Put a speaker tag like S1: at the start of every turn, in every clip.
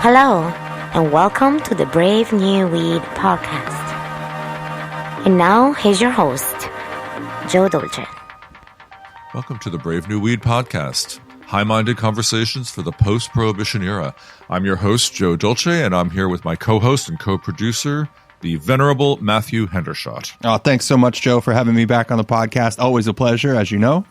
S1: Hello, and welcome to the Brave New Weed podcast. And now, here's your host, Joe Dolce.
S2: Welcome to the Brave New Weed podcast, high-minded conversations for the post-prohibition era. I'm your host, Joe Dolce, and I'm here with my co-host and co-producer, the venerable Matthew Hendershot.
S3: Oh, thanks so much, Joe, for having me back on the podcast. Always a pleasure, as you know.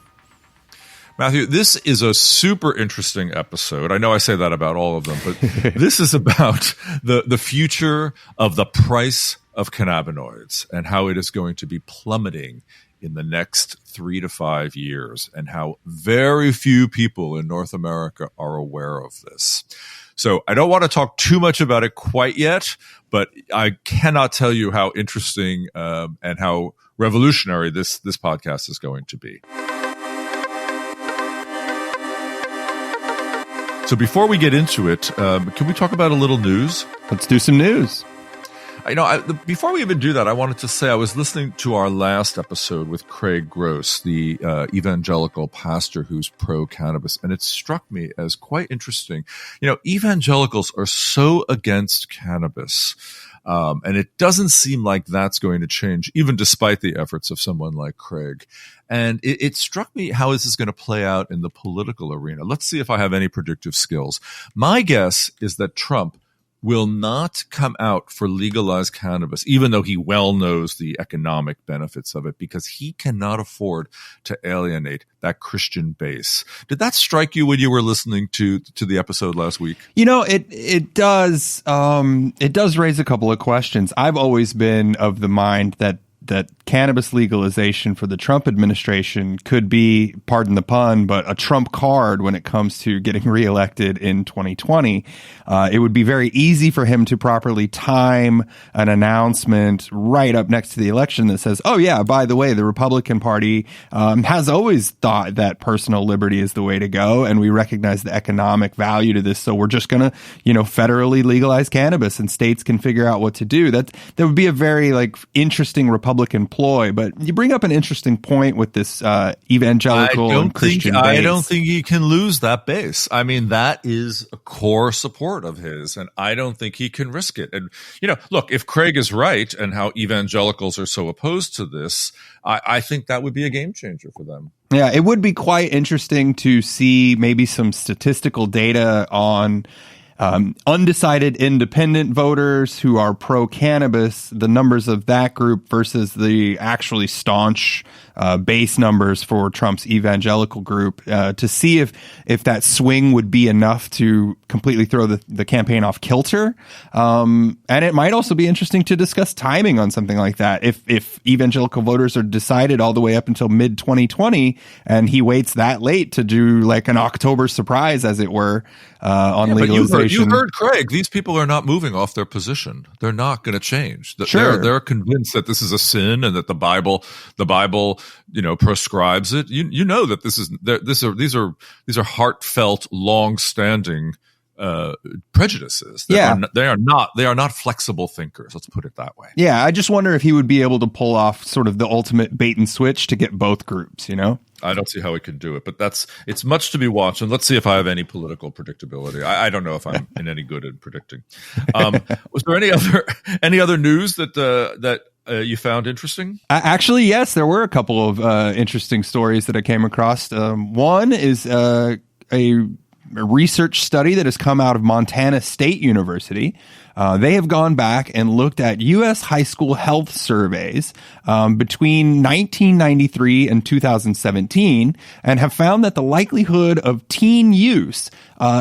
S2: Matthew, this is a super interesting episode. I know I say that about all of them, but this is about the future of the price of cannabinoids and how it is going to be plummeting in the next 3 to 5 years, and how very few people in North America are aware of this. So I don't want to talk too much about it quite yet, but I cannot tell you how interesting and how revolutionary this podcast is going to be. So before we get into it, can we talk about a little news?
S3: Let's do some news.
S2: Before we even do that, I wanted to say I was listening to our last episode with Craig Gross, the evangelical pastor who's pro-cannabis, and it struck me as quite interesting. You know, evangelicals are so against cannabis, and it doesn't seem like that's going to change, even despite the efforts of someone like Craig. And it struck me how this is going to play out in the political arena. Let's see if I have any predictive skills. My guess is that Trump will not come out for legalized cannabis, even though he well knows the economic benefits of it, because he cannot afford to alienate that Christian base. Did that strike you when you were listening to the episode last week?
S3: You know, it does raise a couple of questions. I've always been of the mind that cannabis legalization for the Trump administration could be, pardon the pun, but a trump card when it comes to getting reelected in 2020. It would be very easy for him to properly time an announcement right up next to the election that says, oh yeah, by the way, the Republican Party has always thought that personal liberty is the way to go, and we recognize the economic value to this, so we're just going to, federally legalize cannabis and states can figure out what to do. That would be a very interesting Republican ploy. But you bring up an interesting point with this evangelical and Christian base.
S2: I don't think he can lose that base. I mean, that is a core support of his, and I don't think he can risk it. And, look, if Craig is right and how evangelicals are so opposed to this, I think that would be a game changer for them.
S3: Yeah, it would be quite interesting to see maybe some statistical data on undecided independent voters who are pro-cannabis, the numbers of that group versus the actually staunch base numbers for Trump's evangelical group, to see if that swing would be enough to completely throw the campaign off kilter. And it might also be interesting to discuss timing on something like that. If evangelical voters are decided all the way up until mid-2020 and he waits that late to do an October surprise, as it were, on legalization.
S2: You heard Craig. These people are not moving off their position. They're not going to change.
S3: Sure.
S2: They're convinced that this is a sin and that the Bible, proscribes it. You know that these are heartfelt, long-standing prejudices. They are not flexible thinkers. Let's put it that way.
S3: Yeah, I just wonder if he would be able to pull off sort of the ultimate bait and switch to get both groups.
S2: I don't see how he can do it, but it's much to be watched. And let's see if I have any political predictability. I don't know if I'm in any good at predicting. Was there any other news that you found interesting?
S3: Actually, yes, there were a couple of interesting stories that I came across. One is a research study that has come out of Montana State University. They have gone back and looked at U.S. high school health surveys between 1993 and 2017 and have found that the likelihood of teen use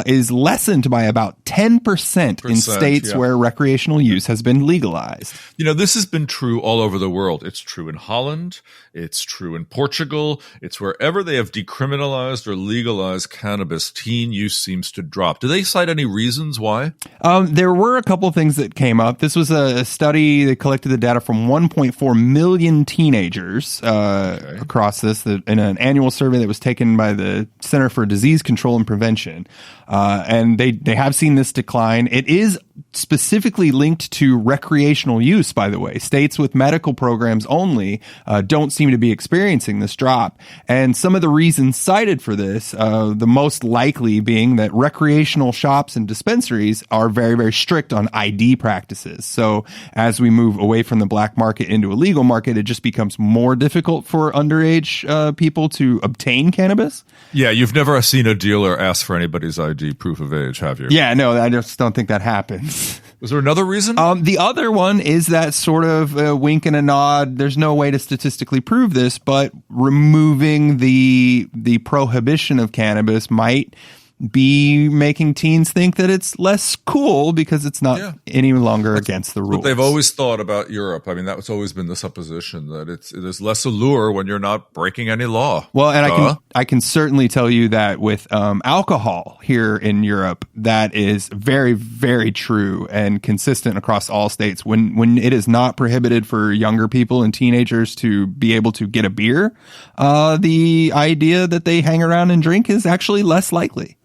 S3: is lessened by about 10% in states where recreational use has been legalized.
S2: This has been true all over the world. It's true in Holland. It's true in Portugal. It's wherever they have decriminalized or legalized cannabis, teen use seems to drop. Do they cite any reasons why?
S3: There were a couple of things that came up. This was a study that collected the data from 1.4 million teenagers across this in an annual survey that was taken by the Center for Disease Control and Prevention. And they have seen this decline. It is specifically linked to recreational use, by the way. States with medical programs only don't seem to be experiencing this drop. And some of the reasons cited for this, the most likely being that recreational shops and dispensaries are very, very strict on ID practices. So as we move away from the black market into a legal market, it just becomes more difficult for underage people to obtain cannabis.
S2: Yeah, you've never seen a dealer ask for anybody's ID proof of age, have you?
S3: Yeah, no, I just don't think that happens.
S2: Was there another reason?
S3: The other one is that sort of wink and a nod. There's no way to statistically prove this, but removing the prohibition of cannabis might be making teens think that it's less cool because it's not any longer against the rules.
S2: But they've always thought about Europe. I mean, that's always been the supposition that it is less allure when you're not breaking any law.
S3: Well, and I can certainly tell you that with alcohol here in Europe, that is very, very true and consistent across all states. When it is not prohibited for younger people and teenagers to be able to get a beer, the idea that they hang around and drink is actually less likely.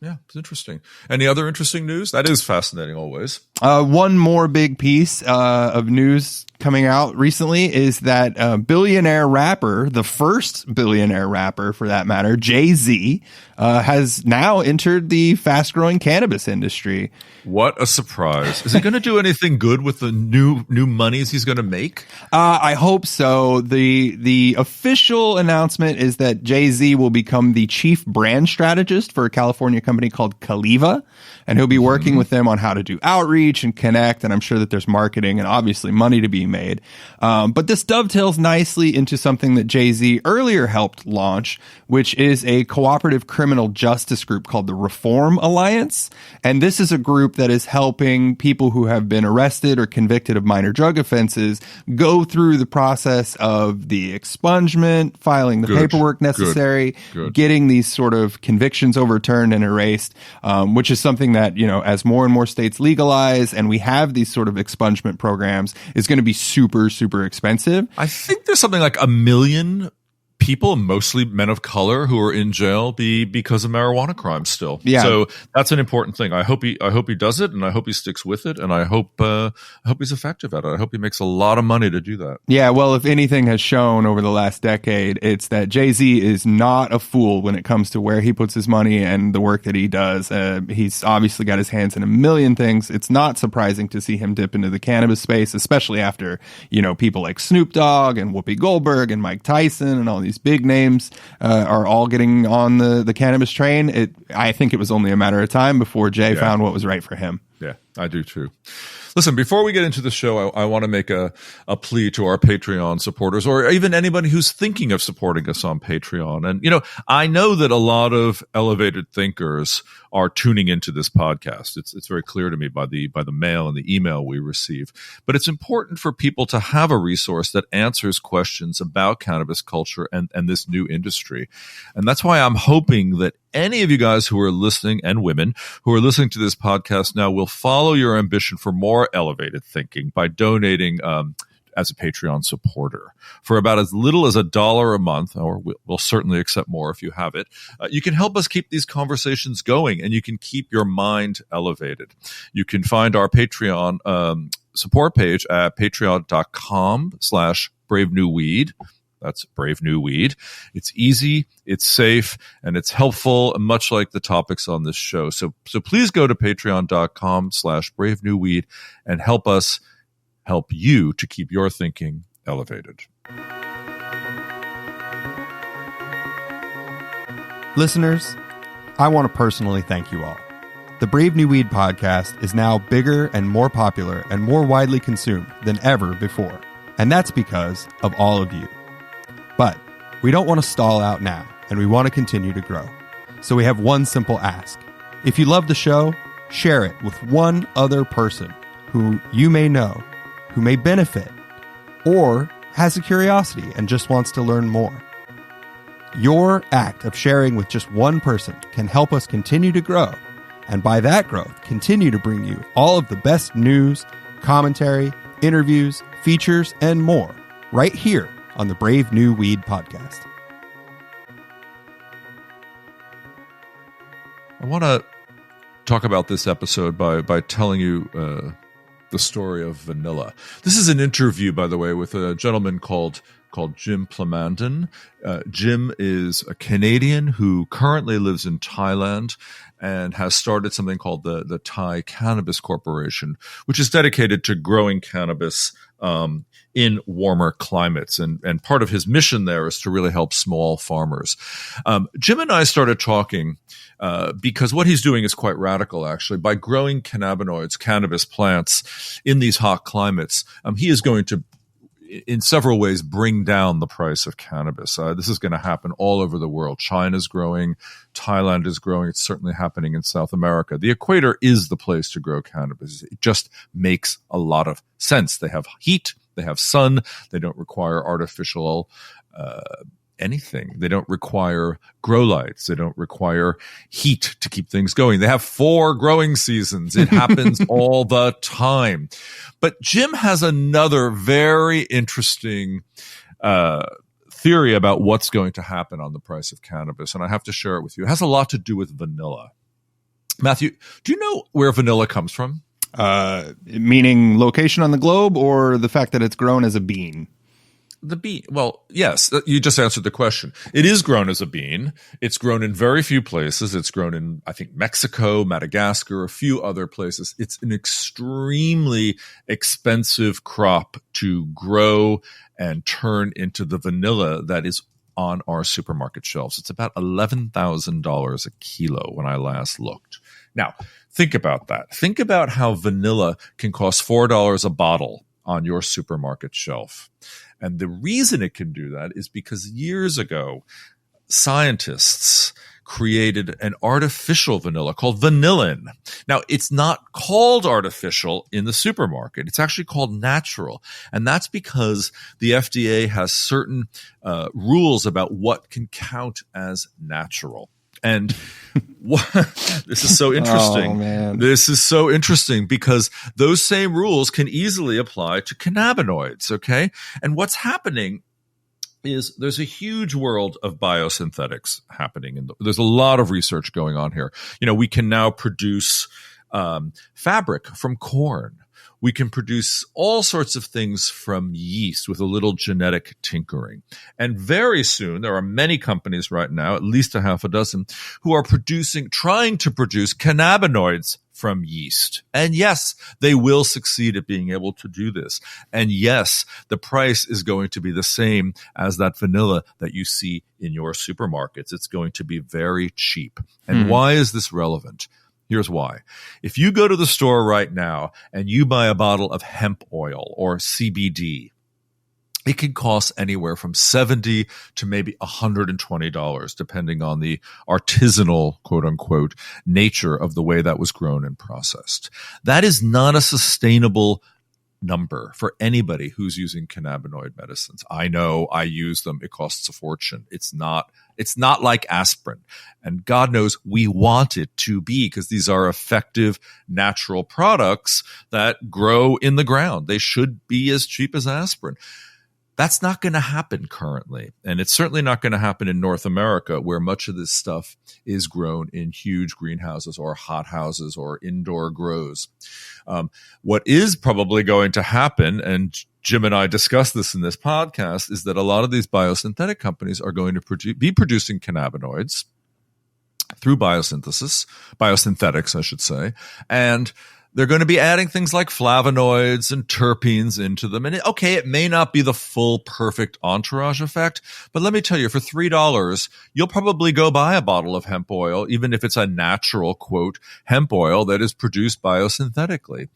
S2: Yeah, it's interesting. Any other interesting news? That is fascinating always.
S3: One more big piece of news coming out recently is that billionaire rapper, the first billionaire rapper for that matter, Jay-Z, has now entered the fast-growing cannabis industry.
S2: What a surprise. Is he going to do anything good with the new monies he's going to make?
S3: I hope so. The official announcement is that Jay-Z will become the chief brand strategist for a California company called Caliva, and he'll be working with them on how to do outreach and connect, and I'm sure that there's marketing and obviously money to be made. But this dovetails nicely into something that Jay-Z earlier helped launch, which is a cooperative criminal justice group called the Reform Alliance. And this is a group that is helping people who have been arrested or convicted of minor drug offenses go through the process of the expungement, filing the paperwork necessary, getting these sort of convictions overturned and erased, which is something that, you know, as more and more states legalize and we have these sort of expungement programs, is going to be super, super expensive.
S2: I think there's something like 1 million people, mostly men of color, who are in jail because of marijuana crimes still.
S3: Yeah.
S2: So that's an important thing. I hope he does it, and I hope he sticks with it, and I hope he's effective at it. I hope he makes a lot of money to do that.
S3: Yeah, well, if anything has shown over the last decade, it's that Jay-Z is not a fool when it comes to where he puts his money and the work that he does. He's obviously got his hands in a million things. It's not surprising to see him dip into the cannabis space, especially after, you know, people like Snoop Dogg and Whoopi Goldberg and Mike Tyson and all these big names are all getting on the cannabis train. I think it was only a matter of time before Jay found what was right for him.
S2: Yeah, I do too. Listen, before we get into the show, I want to make a plea to our Patreon supporters, or even anybody who's thinking of supporting us on Patreon. And, you know, I know that a lot of elevated thinkers are tuning into this podcast. It's very clear to me by the mail and the email we receive. But it's important for people to have a resource that answers questions about cannabis culture and this new industry. And that's why I'm hoping that any of you guys who are listening, and women who are listening to this podcast now, will follow your ambition for more elevated thinking by donating as a Patreon supporter for about as little as $1 a month, or we'll certainly accept more if you have it. You can help us keep these conversations going, and you can keep your mind elevated. You can find our Patreon support page at patreon.com/bravenewweed. That's Brave New Weed. It's easy, it's safe, and it's helpful, much like the topics on this show. So please go to patreon.com/bravenewweed and help us help you to keep your thinking elevated.
S3: Listeners, I want to personally thank you all. The Brave New Weed podcast is now bigger and more popular and more widely consumed than ever before. And that's because of all of you. But we don't want to stall out now, and we want to continue to grow. So we have one simple ask. If you love the show, share it with one other person who you may know, who may benefit, or has a curiosity and just wants to learn more. Your act of sharing with just one person can help us continue to grow, and by that growth, continue to bring you all of the best news, commentary, interviews, features, and more right here on the Brave New Weed podcast.
S2: I want to talk about this episode by telling you the story of vanilla. This is an interview, by the way, with a gentleman called Jim Plamondon. Jim is a Canadian who currently lives in Thailand and has started something called the Thai Cannabis Corporation, which is dedicated to growing cannabis in warmer climates. And part of his mission there is to really help small farmers. Jim and I started talking because what he's doing is quite radical, actually. By growing cannabinoids, cannabis plants in these hot climates, he is going to, in several ways, bring down the price of cannabis. This is going to happen all over the world. China's growing. Thailand is growing. It's certainly happening in South America. The equator is the place to grow cannabis. It just makes a lot of sense. They have heat. They have sun. They don't require artificial anything. They don't require grow lights. They don't require heat to keep things going. They have 4 growing seasons. It happens all the time. But Jim has another very interesting theory about what's going to happen on the price of cannabis, and I have to share it with you. It has a lot to do with vanilla. Matthew, do you know where vanilla comes from?
S3: Meaning location on the globe, or the fact that it's grown as a bean?
S2: The bean. Well, yes, you just answered the question. It is grown as a bean. It's grown in very few places. It's grown in, I think, Mexico, Madagascar, a few other places. It's an extremely expensive crop to grow and turn into the vanilla that is on our supermarket shelves. It's about $11,000 a kilo when I last looked. Now, think about that. Think about how vanilla can cost $4 a bottle on your supermarket shelf. And the reason it can do that is because years ago, scientists created an artificial vanilla called vanillin. Now, it's not called artificial in the supermarket. It's actually called natural. And that's because the FDA has certain rules about what can count as natural. And this is so interesting.
S3: Oh, man.
S2: This is so interesting because those same rules can easily apply to cannabinoids, okay? And what's happening is there's a huge world of biosynthetics happening. There's a lot of research going on here. You know, we can now produce fabric from corn. We can produce all sorts of things from yeast with a little genetic tinkering. And very soon, there are many companies right now, at least a half a dozen, who are trying to produce cannabinoids from yeast. And yes, they will succeed at being able to do this. And yes, the price is going to be the same as that vanilla that you see in your supermarkets. It's going to be very cheap. And why is this relevant? Here's why. If you go to the store right now and you buy a bottle of hemp oil or CBD, it can cost anywhere from $70 to maybe $120, depending on the artisanal, quote unquote, nature of the way that was grown and processed. That is not a sustainable number for anybody who's using cannabinoid medicines. I know, I use them. It costs a fortune. It's not like aspirin. And God knows we want it to be, because these are effective natural products that grow in the ground. They should be as cheap as aspirin. That's not going to happen currently. And it's certainly not going to happen in North America, where much of this stuff is grown in huge greenhouses or hothouses or indoor grows. What is probably going to happen, and Jim and I discussed this in this podcast, is that a lot of these biosynthetic companies are going to be producing cannabinoids through biosynthetics, I should say, and they're going to be adding things like flavonoids and terpenes into them. And it may not be the full perfect entourage effect, but let me tell you, for $3, you'll probably go buy a bottle of hemp oil, even if it's a natural, quote, hemp oil that is produced biosynthetically.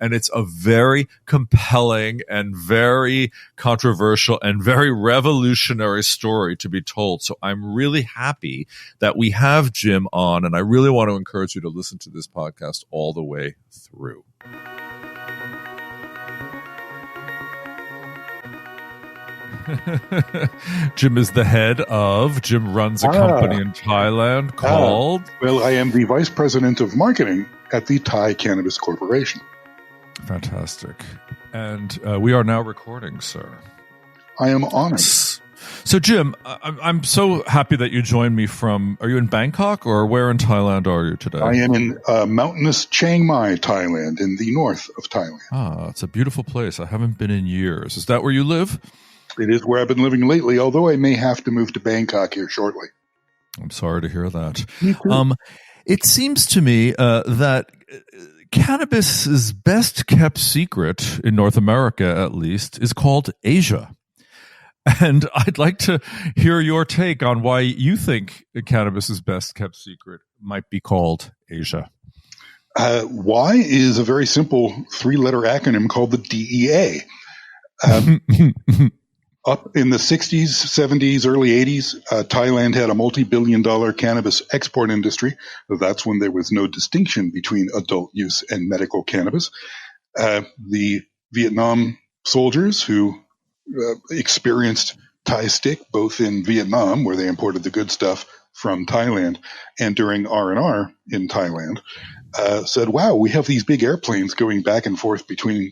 S2: And it's a very compelling and very controversial and very revolutionary story to be told. So I'm really happy that we have Jim on, and I really want to encourage you to listen to this podcast all the way through. Jim is the head of, Jim runs a company in Thailand called...
S4: Well, I am the vice president of marketing at the Thai Cannabis Corporation.
S2: Fantastic. And we are now recording, sir.
S4: I am honored.
S2: So, Jim, I'm so happy that you joined me are you in Bangkok or where in Thailand are you today?
S4: I am in mountainous Chiang Mai, Thailand, in the north of Thailand.
S2: Ah, it's a beautiful place. I haven't been in years. Is that where you live?
S4: It is where I've been living lately, although I may have to move to Bangkok here shortly.
S2: I'm sorry to hear that.
S4: Me too.
S2: It seems to me that cannabis's best kept secret in North America, at least, is called Asia. And I'd like to hear your take on why you think cannabis's best kept secret might be called Asia.
S4: Y is a very simple 3-letter acronym called the DEA. Up in the 60s, 70s, early 80s, Thailand had a multi-billion-dollar cannabis export industry. That's when there was no distinction between adult use and medical cannabis. The Vietnam soldiers who experienced Thai stick, both in Vietnam, where they imported the good stuff from Thailand, and during R&R in Thailand, said, wow, we have these big airplanes going back and forth between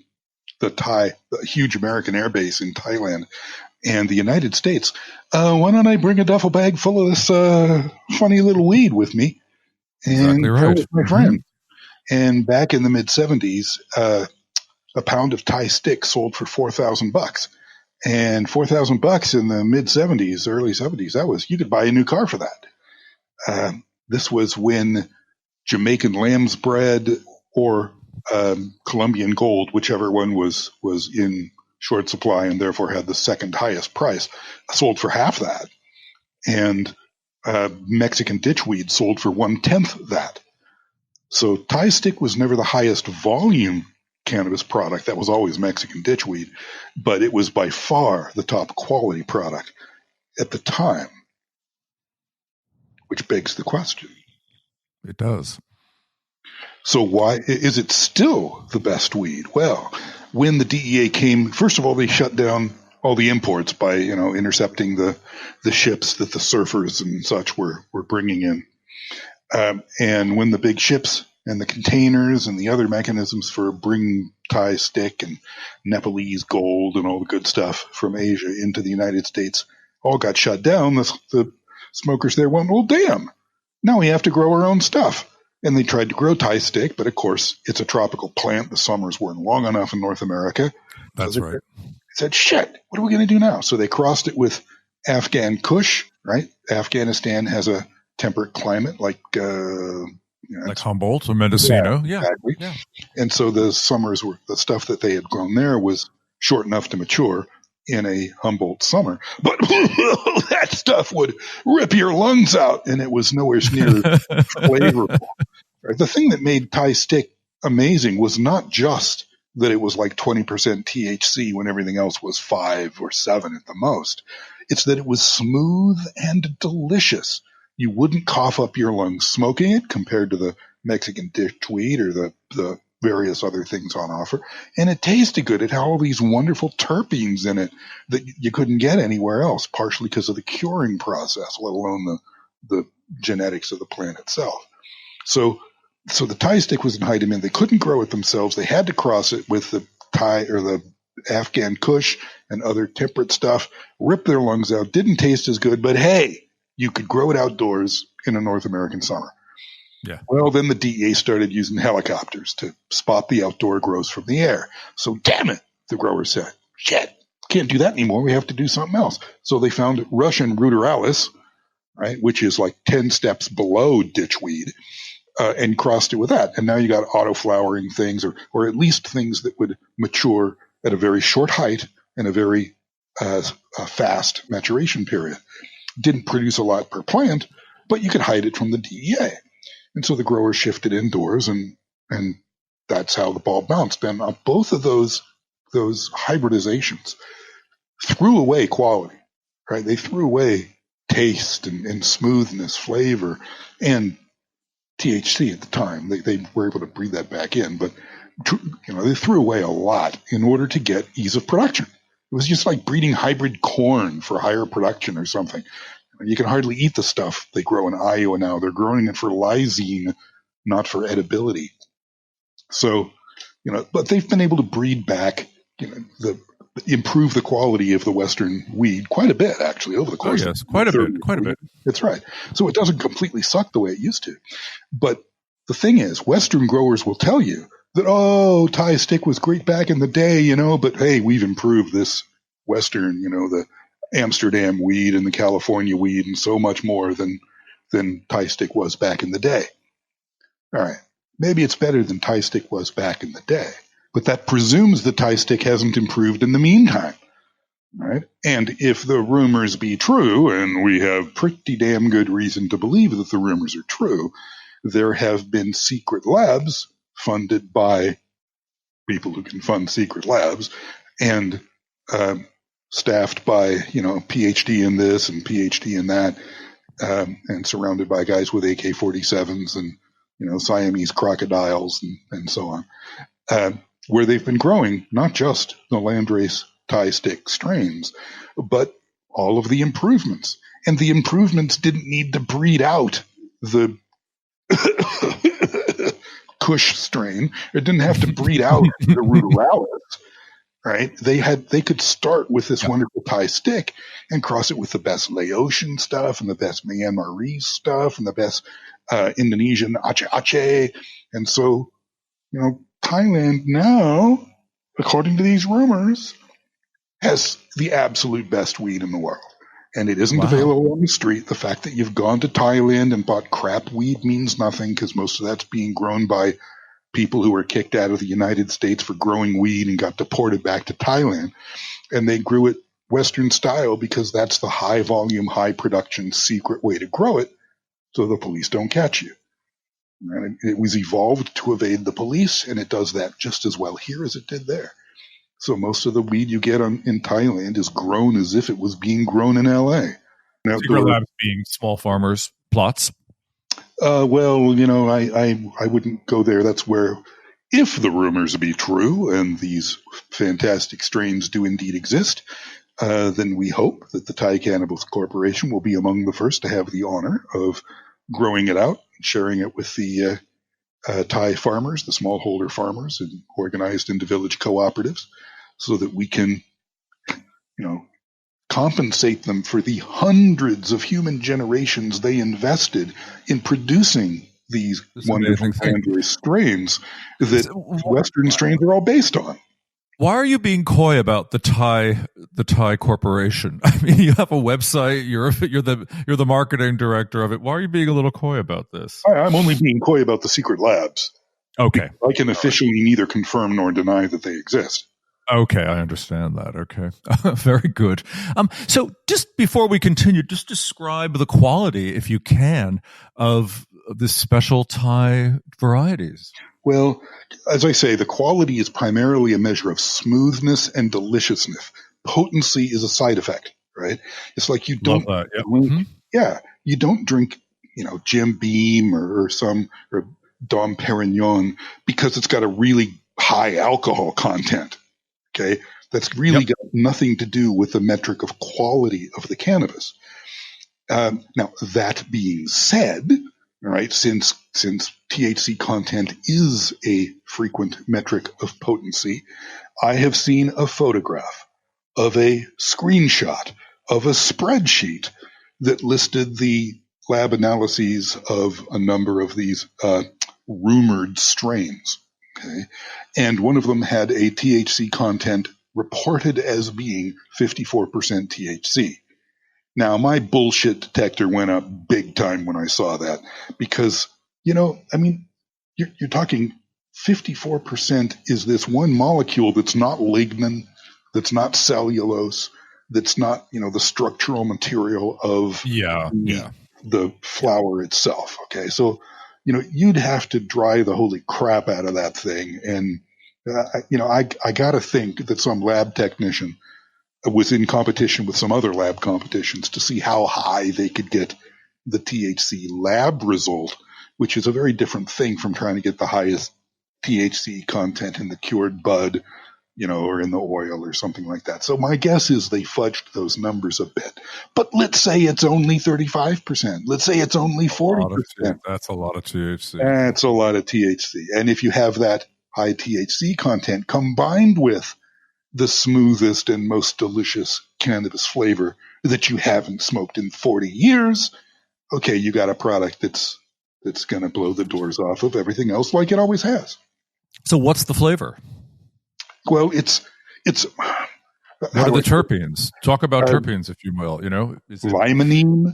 S4: the huge American air base in Thailand and the United States. Why don't I bring a duffel bag full of this funny little weed with me and
S2: Exactly
S4: go
S2: right.
S4: with my friend? And back in the mid-'70s, a pound of Thai stick sold for $4,000. And $4,000 in the mid-'70s, early '70s, you could buy a new car for that. This was when Jamaican lamb's bread or Colombian gold, whichever one was in short supply and therefore had the second highest price, sold for half that. And Mexican ditchweed sold for 1/10 that. So Thai stick was never the highest volume cannabis product. That was always Mexican ditchweed, but it was by far the top quality product at the time, which begs the question.
S2: It does.
S4: So why is it still the best weed? Well, when the DEA came, first of all, they shut down all the imports by, intercepting the ships that the surfers and such were bringing in. And when the big ships and the containers and the other mechanisms for bringing Thai stick and Nepalese gold and all the good stuff from Asia into the United States all got shut down, the smokers there went, well, damn, now we have to grow our own stuff. And they tried to grow Thai stick, but of course, it's a tropical plant. The summers weren't long enough in North America.
S2: That's right.
S4: They said, shit, what are we going to do now? So they crossed it with Afghan Kush, right? Afghanistan has a temperate climate like
S2: Humboldt or Mendocino. Yeah,
S4: exactly.
S2: Yeah.
S4: And so the stuff that they had grown there was short enough to mature in a Humboldt summer. But that stuff would rip your lungs out, and it was nowhere near flavorful. Right? The thing that made Thai stick amazing was not just that it was like 20% THC when everything else was 5 or 7 at the most. It's that it was smooth and delicious. You wouldn't cough up your lungs smoking it compared to the Mexican ditchweed or the various other things on offer. And it tasted good. It had all these wonderful terpenes in it that you couldn't get anywhere else, partially because of the curing process, let alone the genetics of the plant itself. So the Thai stick was in high demand. They couldn't grow it themselves. They had to cross it with the Thai or the Afghan Kush and other temperate stuff, rip their lungs out. Didn't taste as good, but hey, you could grow it outdoors in a North American summer.
S2: Yeah.
S4: Well, then the DEA started using helicopters to spot the outdoor grows from the air. So damn it, the growers said, shit, can't do that anymore. We have to do something else. So they found Russian ruderalis, right, which is like 10 steps below ditchweed, and crossed it with that. And now you got auto-flowering things or at least things that would mature at a very short height and a very fast maturation period. Didn't produce a lot per plant, but you could hide it from the DEA. And so the growers shifted indoors, and that's how the ball bounced. And both of those hybridizations threw away quality, right? They threw away taste and smoothness, flavor, and THC at the time. They were able to breathe that back in, but they threw away a lot in order to get ease of production. It was just like breeding hybrid corn for higher production or something. You can hardly eat the stuff they grow in Iowa now. They're growing it for lysine, not for edibility. So, but they've been able to breed back, the improve the quality of the Western weed quite a bit, actually, over the course
S2: yes,
S4: of
S2: quite a bit.
S4: That's right. So it doesn't completely suck the way it used to. But the thing is, Western growers will tell you that, Thai stick was great back in the day, but hey, we've improved this Western, the Amsterdam weed and the California weed and so much more than Thai stick was back in the day. All right. Maybe it's better than Thai stick was back in the day, but that presumes the Thai stick hasn't improved in the meantime. Right? And if the rumors be true, and we have pretty damn good reason to believe that the rumors are true, there have been secret labs funded by people who can fund secret labs and staffed by, PhD in this and PhD in that, and surrounded by guys with AK-47s and, Siamese crocodiles and so on, where they've been growing not just the landrace Thai stick strains, but all of the improvements. And the improvements didn't need to breed out the Kush strain. It didn't have to breed out the ruderalis, right? They could start with this wonderful Thai stick and cross it with the best Laotian stuff and the best Myanmarese stuff and the best Indonesian Aceh. And so, Thailand now, according to these rumors, has the absolute best weed in the world. And it isn't available on the street. The fact that you've gone to Thailand and bought crap weed means nothing, because most of that's being grown by people who were kicked out of the United States for growing weed and got deported back to Thailand. And they grew it Western style because that's the high volume, high production secret way to grow it, so the police don't catch you. And it was evolved to evade the police, and it does that just as well here as it did there. So most of the weed you get in Thailand is grown as if it was being grown in L.A.
S2: Secret labs being small farmers' plots.
S4: Well, I wouldn't go there. That's where, if the rumors be true and these fantastic strains do indeed exist, then we hope that the Thai Cannabis Corporation will be among the first to have the honor of growing it out and sharing it with the Thai farmers, the smallholder farmers, and organized into village cooperatives, so that we can, compensate them for the hundreds of human generations they invested in producing these wonderful landrace strains that Western strains are all based on.
S2: Why are you being coy about the Thai corporation? I mean, you have a website. You're the marketing director of it. Why are you being a little coy about this?
S4: I'm only being coy about the secret labs.
S2: Okay,
S4: I can officially neither confirm nor deny that they exist.
S2: Okay, I understand that. Okay, very good. So just before we continue, just describe the quality, if you can, of the special Thai varieties.
S4: Well, as I say, the quality is primarily a measure of smoothness and deliciousness. Potency is a side effect, right? It's like you don't drink, you don't drink, Jim Beam or Dom Perignon because it's got a really high alcohol content. Okay, that's really got nothing to do with the metric of quality of the cannabis. Now, that being said, all right, since THC content is a frequent metric of potency, I have seen a photograph of a screenshot of a spreadsheet that listed the lab analyses of a number of these rumored strains. Okay, and one of them had a THC content reported as being 54% THC. Now, my bullshit detector went up big time when I saw that because, you're talking 54% is this one molecule that's not lignin, that's not cellulose, that's not, the structural material of the flower itself. Okay, so you'd have to dry the holy crap out of that thing. And, I got to think that some lab technician was in competition with some other lab competitions to see how high they could get the THC lab result, which is a very different thing from trying to get the highest THC content in the cured bud, or in the oil or something like that. So my guess is they fudged those numbers a bit. But let's say it's only 35%. Let's say it's only 40%.
S2: That's a lot of THC.
S4: That's a lot of THC. And if you have that high THC content combined with the smoothest and most delicious cannabis flavor that you haven't smoked in 40 years, okay, you got a product that's going to blow the doors off of everything else like it always has.
S2: So what's the flavor?
S4: Well, it's
S2: what are the terpenes? Talk about terpenes, if you will. Is it
S4: limonene,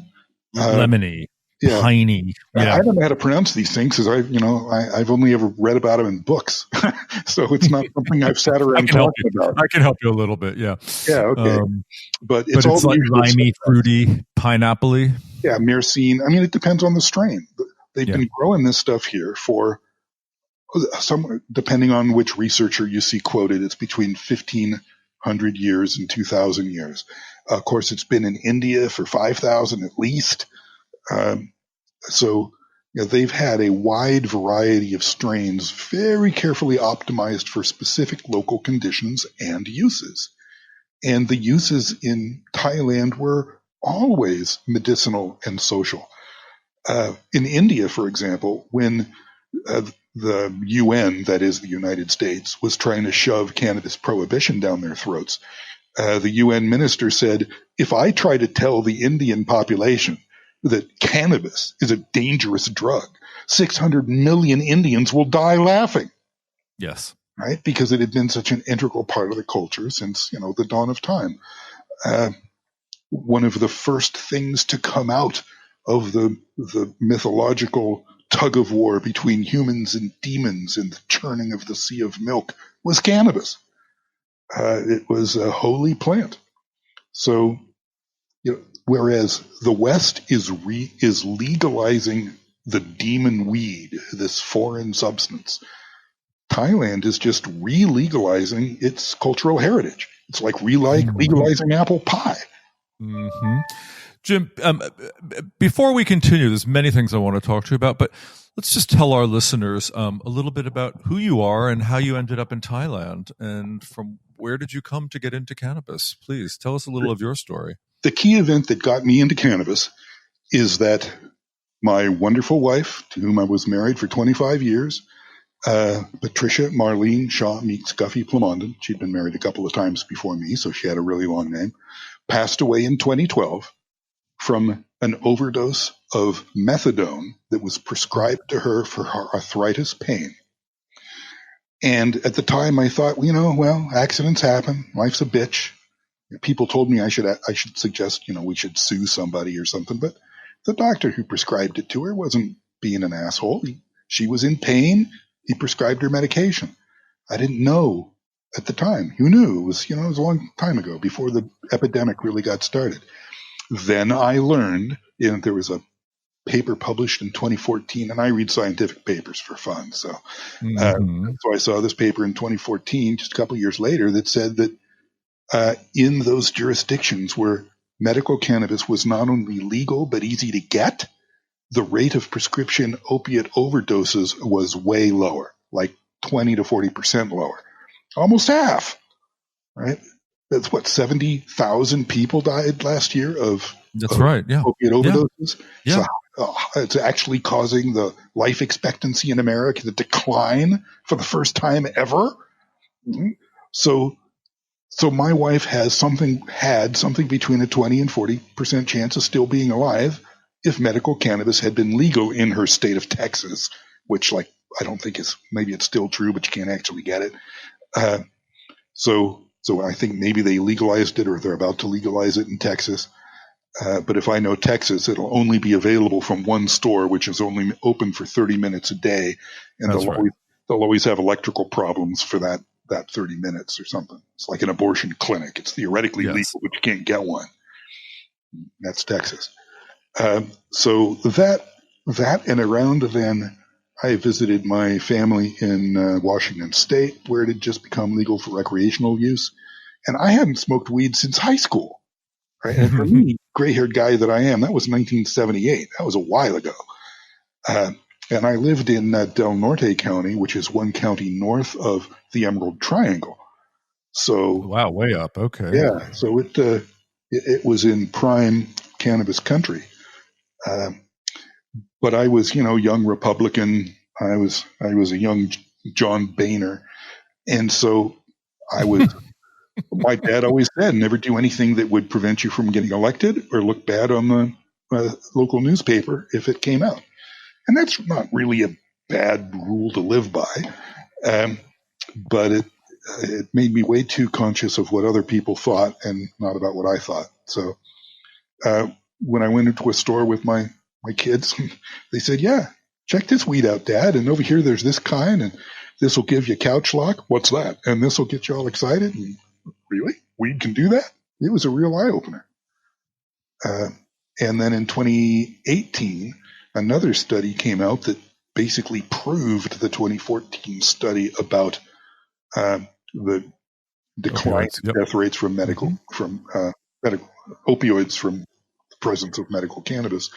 S2: lemony,
S4: yeah.
S2: piney? Yeah.
S4: I don't know how to pronounce these things because I've only ever read about them in books, so it's not something I've sat around talking about.
S2: I can help you a little bit. Yeah.
S4: Yeah. Okay. But it's all
S2: like limey, fruity, pineapple-y.
S4: Yeah, myrcene. I mean, it depends on the strain. They've been growing this stuff here for depending on which researcher you see quoted, it's between 1,500 years and 2,000 years. Of course, it's been in India for 5,000 at least. So they've had a wide variety of strains, very carefully optimized for specific local conditions and uses. And the uses in Thailand were always medicinal and social. In India, for example, when the UN, that is the United States, was trying to shove cannabis prohibition down their throats, the UN minister said, if I try to tell the Indian population that cannabis is a dangerous drug, 600 million Indians will die laughing.
S2: Yes.
S4: Right? Because it had been such an integral part of the culture since, the dawn of time. One of the first things to come out of the mythological tug of war between humans and demons in the churning of the sea of milk was cannabis. It was a holy plant. So, whereas the West is legalizing the demon weed, this foreign substance, Thailand is just re-legalizing its cultural heritage. It's like legalizing apple pie.
S2: Mm-hmm. Jim, before we continue, there's many things I want to talk to you about, but let's just tell our listeners a little bit about who you are and how you ended up in Thailand, and from where did you come to get into cannabis? Please tell us a little of your story.
S4: The key event that got me into cannabis is that my wonderful wife, to whom I was married for 25 years, Patricia Marlene Shaw Meeks Guffey Plamondon, she'd been married a couple of times before me, so she had a really long name, passed away in 2012 from an overdose of methadone that was prescribed to her for her arthritis pain. And at the time I thought, accidents happen. Life's a bitch. People told me I should suggest, we should sue somebody or something. But the doctor who prescribed it to her wasn't being an asshole. She was in pain. He prescribed her medication. I didn't know at the time. Who knew? It was a long time ago, before the epidemic really got started. Then I learned, there was a paper published in 2014, and I read scientific papers for fun. So, so I saw this paper in 2014, just a couple of years later, that said that in those jurisdictions where medical cannabis was not only legal but easy to get, the rate of prescription opiate overdoses was way lower, like 20 to 40% lower, almost half. Right? That's 70,000 people died last year of
S2: right. Yeah.
S4: Opiate overdoses.
S2: Yeah.
S4: So it's actually causing the life expectancy in America to decline for the first time ever. Mm-hmm. So my wife had something between a 20 and 40% chance of still being alive if medical cannabis had been legal in her state of Texas, which I don't think maybe it's still true, but you can't actually get it. So I think maybe they legalized it, or they're about to legalize it in Texas. But if I know Texas, it'll only be available from one store, which is only open for 30 minutes a day. And they'll always have electrical problems for that 30 minutes or something. It's like an abortion clinic. It's theoretically legal, but you can't get one. That's Texas. So that and around then, I visited my family in Washington State, where it had just become legal for recreational use. And I hadn't smoked weed since high school. Right? And for me, gray-haired guy that I am, that was 1978. That was a while ago. And I lived in Del Norte County, which is one county north of the Emerald Triangle. So,
S2: wow, way up. Okay.
S4: Yeah. So it was in prime cannabis country. But I was, young Republican. I was a young John Boehner. And so I was My dad always said, never do anything that would prevent you from getting elected or look bad on the local newspaper if it came out. And that's not really a bad rule to live by. But it made me way too conscious of what other people thought and not about what I thought. So when I went into a store with my kids, they said, yeah, check this weed out, Dad. And over here, there's this kind, and this will give you couch lock. What's that? And this will get you all excited. And really? Weed can do that? It was a real eye-opener. And then in 2018, another study came out that basically proved the 2014 study about the decline in death rates from medical opioids from the presence of medical cannabis,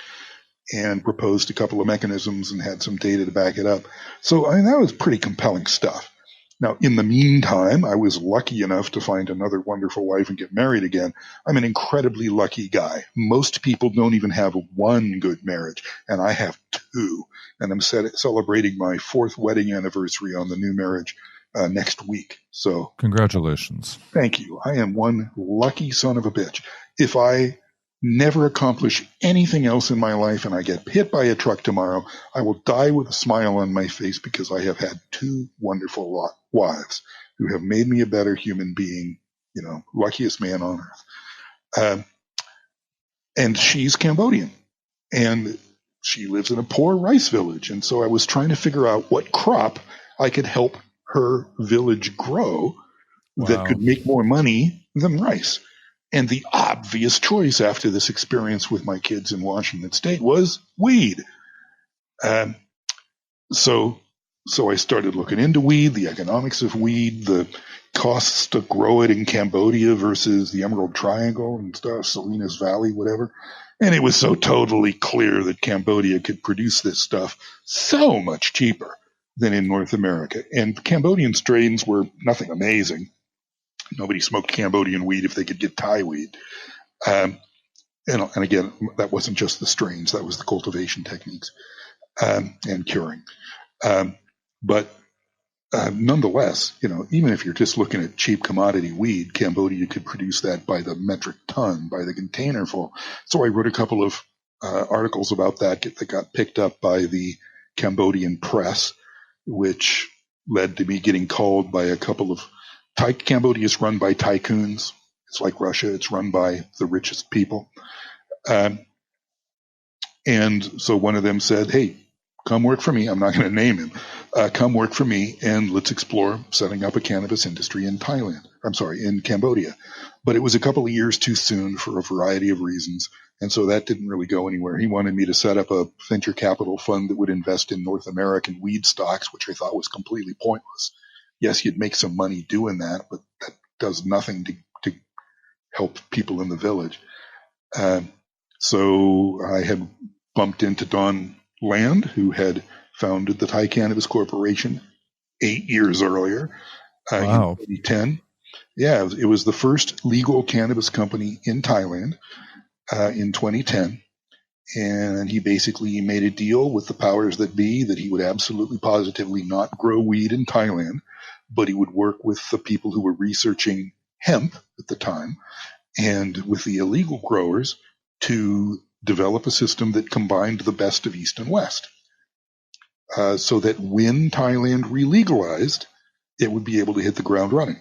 S4: and proposed a couple of mechanisms and had some data to back it up. So that was pretty compelling stuff. Now, in the meantime, I was lucky enough to find another wonderful wife and get married again. I'm an incredibly lucky guy. Most people don't even have one good marriage, and I have two. And I'm celebrating my 4th wedding anniversary on the new marriage next week. So
S2: congratulations.
S4: Thank you. I am one lucky son of a bitch. If I never accomplish anything else in my life and I get hit by a truck tomorrow, I will die with a smile on my face because I have had 2 wonderful wives who have made me a better human being, luckiest man on earth. And she's Cambodian, and she lives in a poor rice village. And so I was trying to figure out what crop I could help her village grow that could make more money than rice. And the obvious choice after this experience with my kids in Washington State was weed. So I started looking into weed, the economics of weed, the costs to grow it in Cambodia versus the Emerald Triangle and stuff, Salinas Valley, whatever. And it was so totally clear that Cambodia could produce this stuff so much cheaper than in North America. And Cambodian strains were nothing amazing. Nobody smoked Cambodian weed if they could get Thai weed. And again, that wasn't just the strains, that was the cultivation techniques and curing. But nonetheless, even if you're just looking at cheap commodity weed, Cambodia could produce that by the metric ton, by the containerful. So I wrote a couple of articles about that got picked up by the Cambodian press, which led to me getting called by a couple of Cambodia is run by tycoons. It's like Russia. It's run by the richest people. And so one of them said, hey, come work for me. I'm not going to name him. Come work for me, and let's explore setting up a cannabis industry in in Cambodia. But it was a couple of years too soon for a variety of reasons. And so that didn't really go anywhere. He wanted me to set up a venture capital fund that would invest in North American weed stocks, which I thought was completely pointless. Yes, you'd make some money doing that, but that does nothing to help people in the village. So I had bumped into Don Land, who had founded the Thai Cannabis Corporation 8 years earlier, in 2010. Yeah, it was the first legal cannabis company in Thailand in 2010. And he basically made a deal with the powers that be that he would absolutely positively not grow weed in Thailand, but he would work with the people who were researching hemp at the time and with the illegal growers to develop a system that combined the best of East and West, so that when Thailand re-legalized, it would be able to hit the ground running.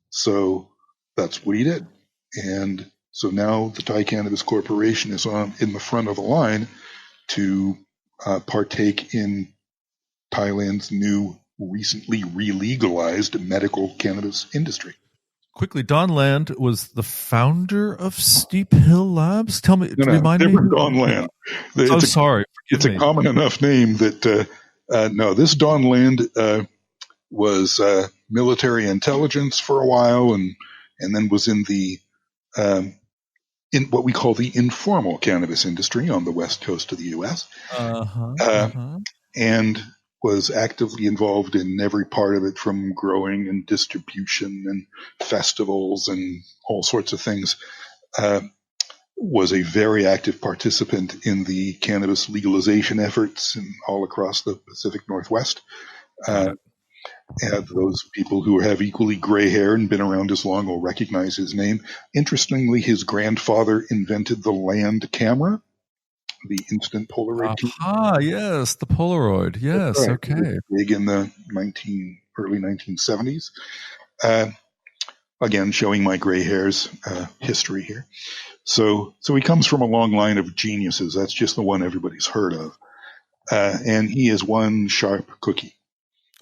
S4: So that's what he did. And so now the Thai Cannabis Corporation is in the front of the line to partake in Thailand's new, recently re-legalized medical cannabis industry.
S2: Quickly, Don Land was the founder of Steep Hill Labs. Tell me, remind me.
S4: Don Land.
S2: Sorry.
S4: It's a common enough name that no, this Don Land was military intelligence for a while, and then was in the in what we call the informal cannabis industry on the west coast of the U.S. And was actively involved in every part of it, from growing and distribution and festivals and all sorts of things. Was a very active participant in the cannabis legalization efforts all across the Pacific Northwest. And those people who have equally gray hair and been around as long will recognize his name. Interestingly, his grandfather invented the land camera, the instant Polaroid TV.
S2: Ah, yes, the Polaroid. Yes,
S4: Right.
S2: okay.
S4: Big in the early 1970s. Again, showing my gray hairs history here. So he comes from a long line of geniuses. That's just the one everybody's heard of. And he is one sharp cookie.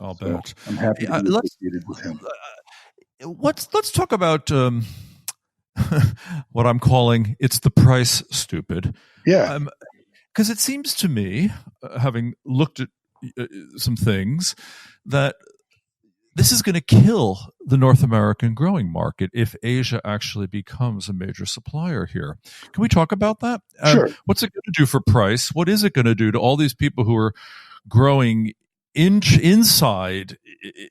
S2: I'll bet.
S4: I'm happy to be associated with him.
S2: Let's talk about what I'm calling it's the price stupid.
S4: Yeah.
S2: Because it seems to me, having looked at some things, that this is going to kill the North American growing market if Asia actually becomes a major supplier here. Can we talk about that?
S4: Sure.
S2: What's it going to do for price? What is it going to do to all these people who are growing inside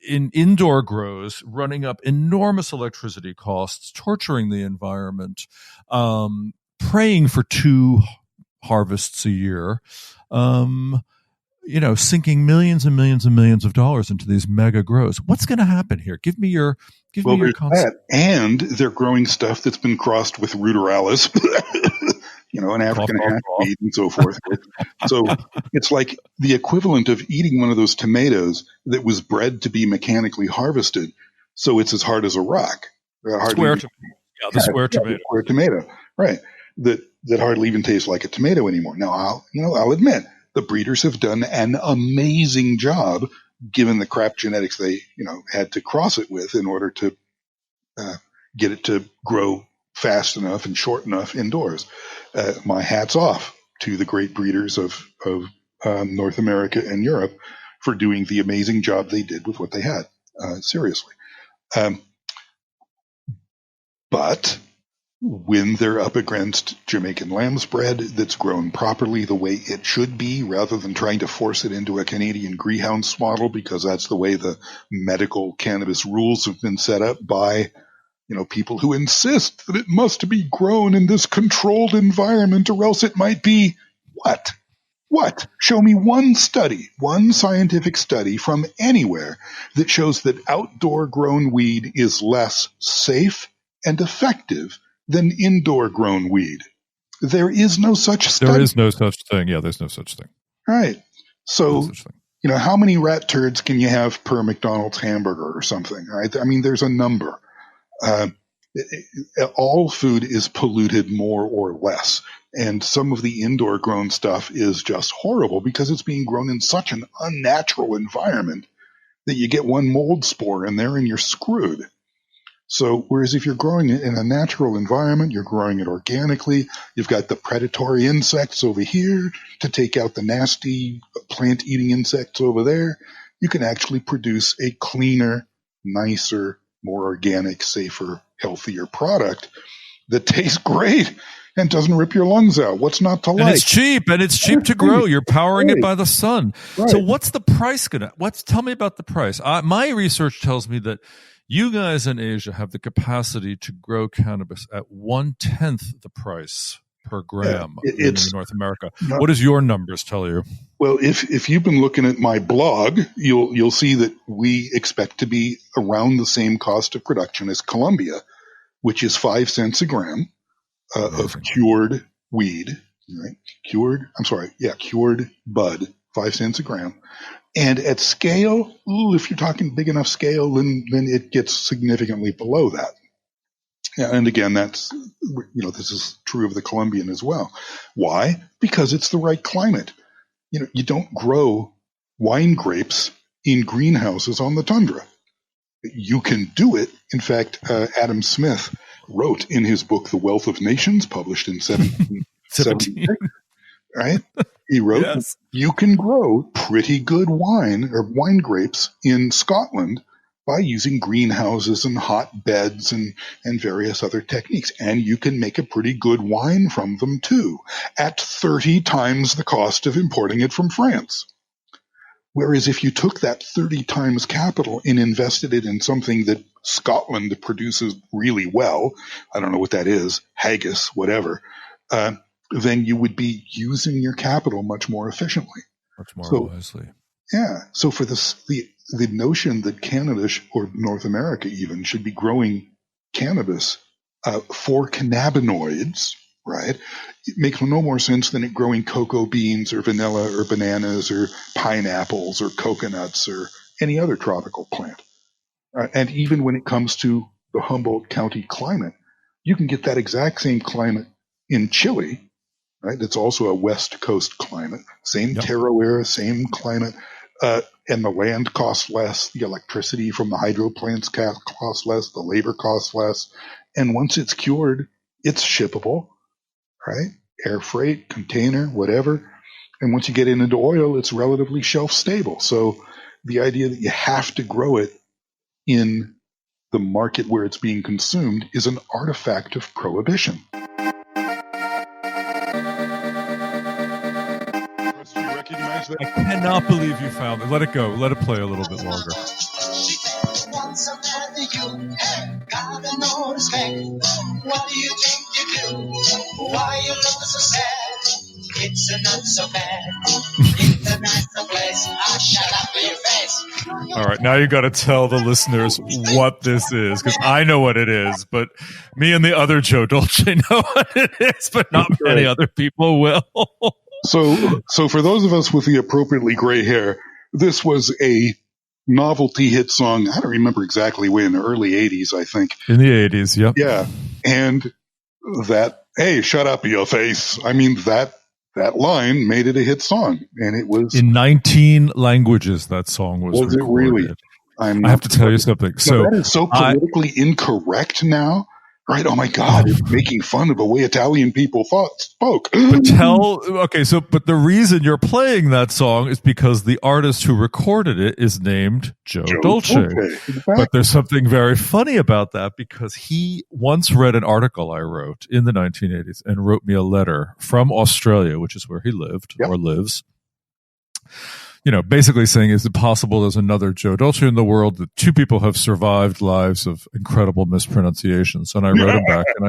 S2: in indoor grows, running up enormous electricity costs, torturing the environment, praying for 2 harvests a year, sinking millions and millions and millions of dollars into these mega grows? What's going to happen here? Give me your concept.
S4: And they're growing stuff that's been crossed with ruderalis, an African half-breed and so forth. So it's like the equivalent of eating one of those tomatoes that was bred to be mechanically harvested. So it's as hard as a rock.
S2: The square
S4: tomato. Right. That hardly even tastes like a tomato anymore. Now, I'll admit the breeders have done an amazing job given the crap genetics they, had to cross it with in order to get it to grow fast enough and short enough indoors. My hat's off to the great breeders of North America and Europe for doing the amazing job they did with what they had. Seriously. But when they're up against Jamaican lamb's bread that's grown properly the way it should be, rather than trying to force it into a Canadian greenhouse model, because that's the way the medical cannabis rules have been set up by, people who insist that it must be grown in this controlled environment or else it might be what? What? Show me one scientific study from anywhere that shows that outdoor grown weed is less safe and effective than indoor grown weed. There is no such study.
S2: There is no such thing. Yeah, there's no such thing.
S4: Right. So, how many rat turds can you have per McDonald's hamburger or something? Right. I mean, there's a number. All food is polluted more or less. And some of the indoor grown stuff is just horrible because it's being grown in such an unnatural environment that you get one mold spore in there and you're screwed. So, whereas if you're growing it in a natural environment, you're growing it organically, you've got the predatory insects over here to take out the nasty plant-eating insects over there, you can actually produce a cleaner, nicer, more organic, safer, healthier product that tastes great and doesn't rip your lungs out. What's not to like?
S2: And it's cheap to grow. You're powering it by the sun.
S4: Right.
S2: So what's the price tell me about the price. My research tells me that you guys in Asia have the capacity to grow cannabis at 1/10 the price per gram in North America. What does your numbers tell you?
S4: Well, if you've been looking at my blog, you'll see that we expect to be around the same cost of production as Colombia, which is 5 cents a gram of cured weed, right? Cured bud, 5 cents a gram. And at scale, if you're talking big enough scale, then it gets significantly below that. And again, this is true of the Colombian as well. Why? Because it's the right climate. You don't grow wine grapes in greenhouses on the tundra. You can do it. In fact, Adam Smith wrote in his book, The Wealth of Nations, published in 1776, right? He wrote, yes, you can grow pretty good wine or wine grapes in Scotland by using greenhouses and hot beds and various other techniques. And you can make a pretty good wine from them too, at 30 times the cost of importing it from France. Whereas if you took that 30 times capital and invested it in something that Scotland produces really well, I don't know what that is, haggis, whatever, then you would be using your capital much more efficiently.
S2: Much more wisely.
S4: Yeah. So for this, the notion that Canada or North America even should be growing cannabis for cannabinoids, right? It makes no more sense than it growing cocoa beans or vanilla or bananas or pineapples or coconuts or any other tropical plant. And even when it comes to the Humboldt County climate, you can get that exact same climate in Chile, right? It's also a West Coast climate, same terroir, same climate, and the land costs less, the electricity from the hydro plants costs less, the labor costs less, and once it's cured, it's shippable, right? Air freight, container, whatever. And once you get it into oil, it's relatively shelf stable. So the idea that you have to grow it in the market where it's being consumed is an artifact of prohibition. Recognize that?
S2: I cannot believe you found it. Let it go. Let it play a little bit longer.
S5: What do you think you do? Why you look so sad? It's not so bad. It's a nice place. I'll shut up in your face.
S2: All right, now you got to tell the listeners what this is, because I know what it is, but me and the other Joe Dolce know what it is, but not many other people will.
S4: So for those of us with the appropriately gray hair, this was a novelty hit song. I don't remember exactly when, early 80s, I think.
S2: In the 80s, yep.
S4: Yeah. And that, hey, shut up, your face. I mean, that line made it a hit song. And it was
S2: in 19 languages, that song was recorded.
S4: It really?
S2: I have to tell you something. So
S4: that is so politically incorrect now. Right? Oh my God! It's making fun of the way Italian people spoke.
S2: But but the reason you're playing that song is because the artist who recorded it is named Joe Dolce.
S4: Exactly.
S2: But there's something very funny about that, because he once read an article I wrote in the 1980s and wrote me a letter from Australia, which is where he lived or lives. You know, basically saying, is it possible there's another Joe Dolce in the world, that two people have survived lives of incredible mispronunciations? And I wrote him back and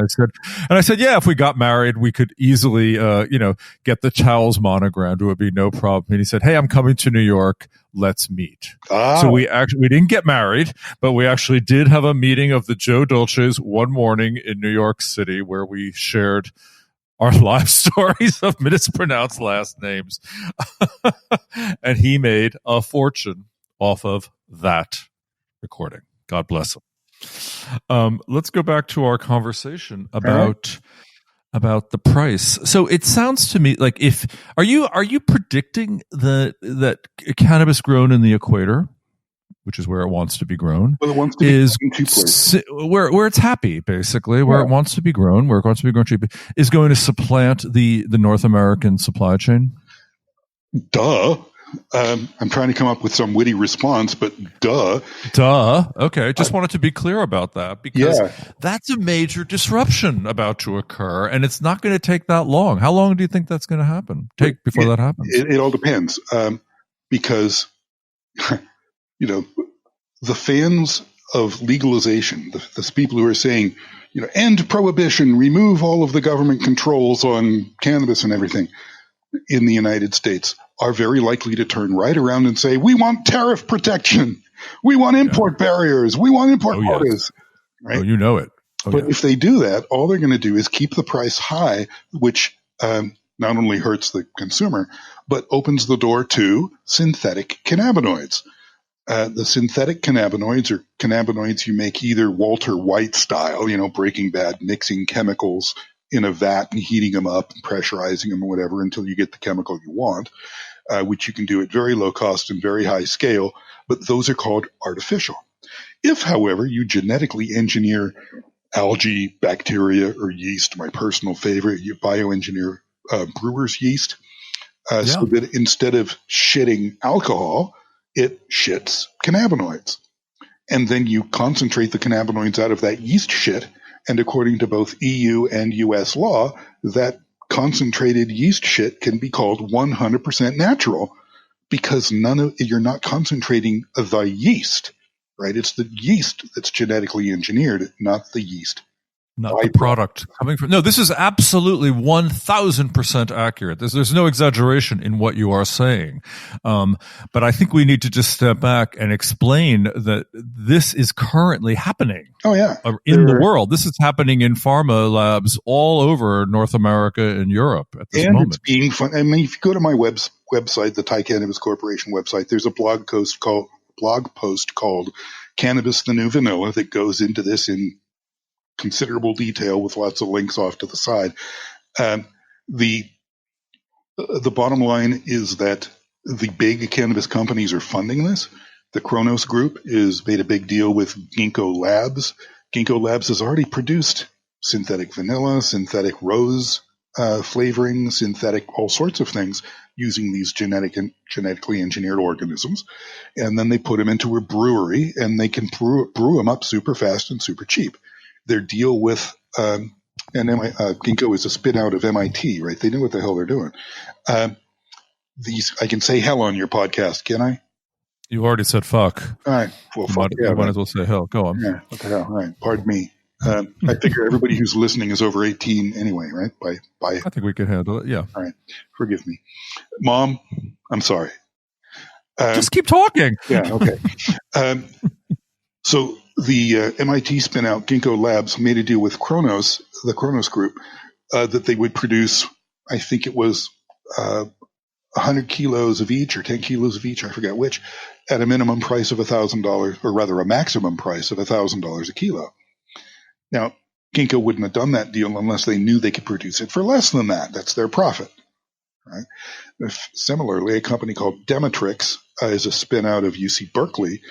S2: I said, yeah, if we got married, we could easily, get the Charles monogrammed. It would be no problem. And he said, hey, I'm coming to New York. Let's meet. So we didn't get married, but we actually did have a meeting of the Joe Dolces one morning in New York City, where we shared our life stories of mispronounced last names. And he made a fortune off of that recording. God bless him. Let's go back to our conversation about the price. So it sounds to me like, are you predicting that cannabis grown in the equator, which is where it wants to be grown, is where it's happy, basically, where it wants to be grown, where it wants to be grown cheap, is going to supplant the North American supply chain?
S4: Duh. I'm trying to come up with some witty response, but duh.
S2: Okay. Just wanted to be clear about that, because that's a major disruption about to occur, and it's not going to take that long. How long do you think that's going to before that happens?
S4: It all depends, because the fans of legalization, the people who are saying, end prohibition, remove all of the government controls on cannabis and everything in the United States, are very likely to turn right around and say, we want tariff protection. We want import barriers. We want import quotas. Right?
S2: Oh, you know it.
S4: But if they do that, all they're going to do is keep the price high, which not only hurts the consumer, but opens the door to synthetic cannabinoids. The synthetic cannabinoids are cannabinoids you make either Walter White style, Breaking Bad, mixing chemicals in a vat and heating them up and pressurizing them or whatever until you get the chemical you want, which you can do at very low cost and very high scale, but those are called artificial. If, however, you genetically engineer algae, bacteria, or yeast, my personal favorite, you bioengineer brewer's yeast, so that instead of shitting alcohol, it shits cannabinoids. And then you concentrate the cannabinoids out of that yeast shit. And according to both EU and US law, that concentrated yeast shit can be called 100% natural, because you're not concentrating the yeast, right? It's the yeast that's genetically engineered, not the yeast
S2: not the product coming from. No, this is absolutely 1,000% accurate. There's no exaggeration in what you are saying. But I think we need to just step back and explain that this is currently happening.
S4: Oh, yeah.
S2: In the world. This is happening in pharma labs all over North America and Europe at this moment.
S4: It's being fun. I mean, if you go to my website, the Thai Cannabis Corporation website, there's a blog post called Cannabis the New Vanilla that goes into this in considerable detail with lots of links off to the side. The bottom line is that the big cannabis companies are funding this. The Kronos Group has made a big deal with Ginkgo Labs. Ginkgo Labs has already produced synthetic vanilla, synthetic rose flavoring, synthetic all sorts of things using these genetically engineered organisms. And then they put them into a brewery, and they can brew them up super fast and super cheap. Their deal with Ginkgo is a spin out of MIT, right? They know what the hell they're doing. I can say hell on your podcast, can I?
S2: You already said fuck.
S4: All right. Well, fuck.
S2: You might as well say hell. Go on.
S4: Yeah. What the hell? All right. Pardon me. I figure everybody who's listening is over 18 anyway, right? I
S2: think we can handle it. Yeah.
S4: All right. Forgive me. Mom, I'm sorry.
S2: Just keep talking.
S4: Yeah. Okay. So the MIT spin out Ginkgo Labs made a deal with the Kronos Group, that they would produce, I think it was 100 kilos of each or 10 kilos of each, I forget which, at a minimum price of $1,000, or rather a maximum price of $1,000 a kilo. Now, Ginkgo wouldn't have done that deal unless they knew they could produce it for less than that. That's their profit. Right? Similarly, a company called Demetrix is a spin out of UC Berkeley,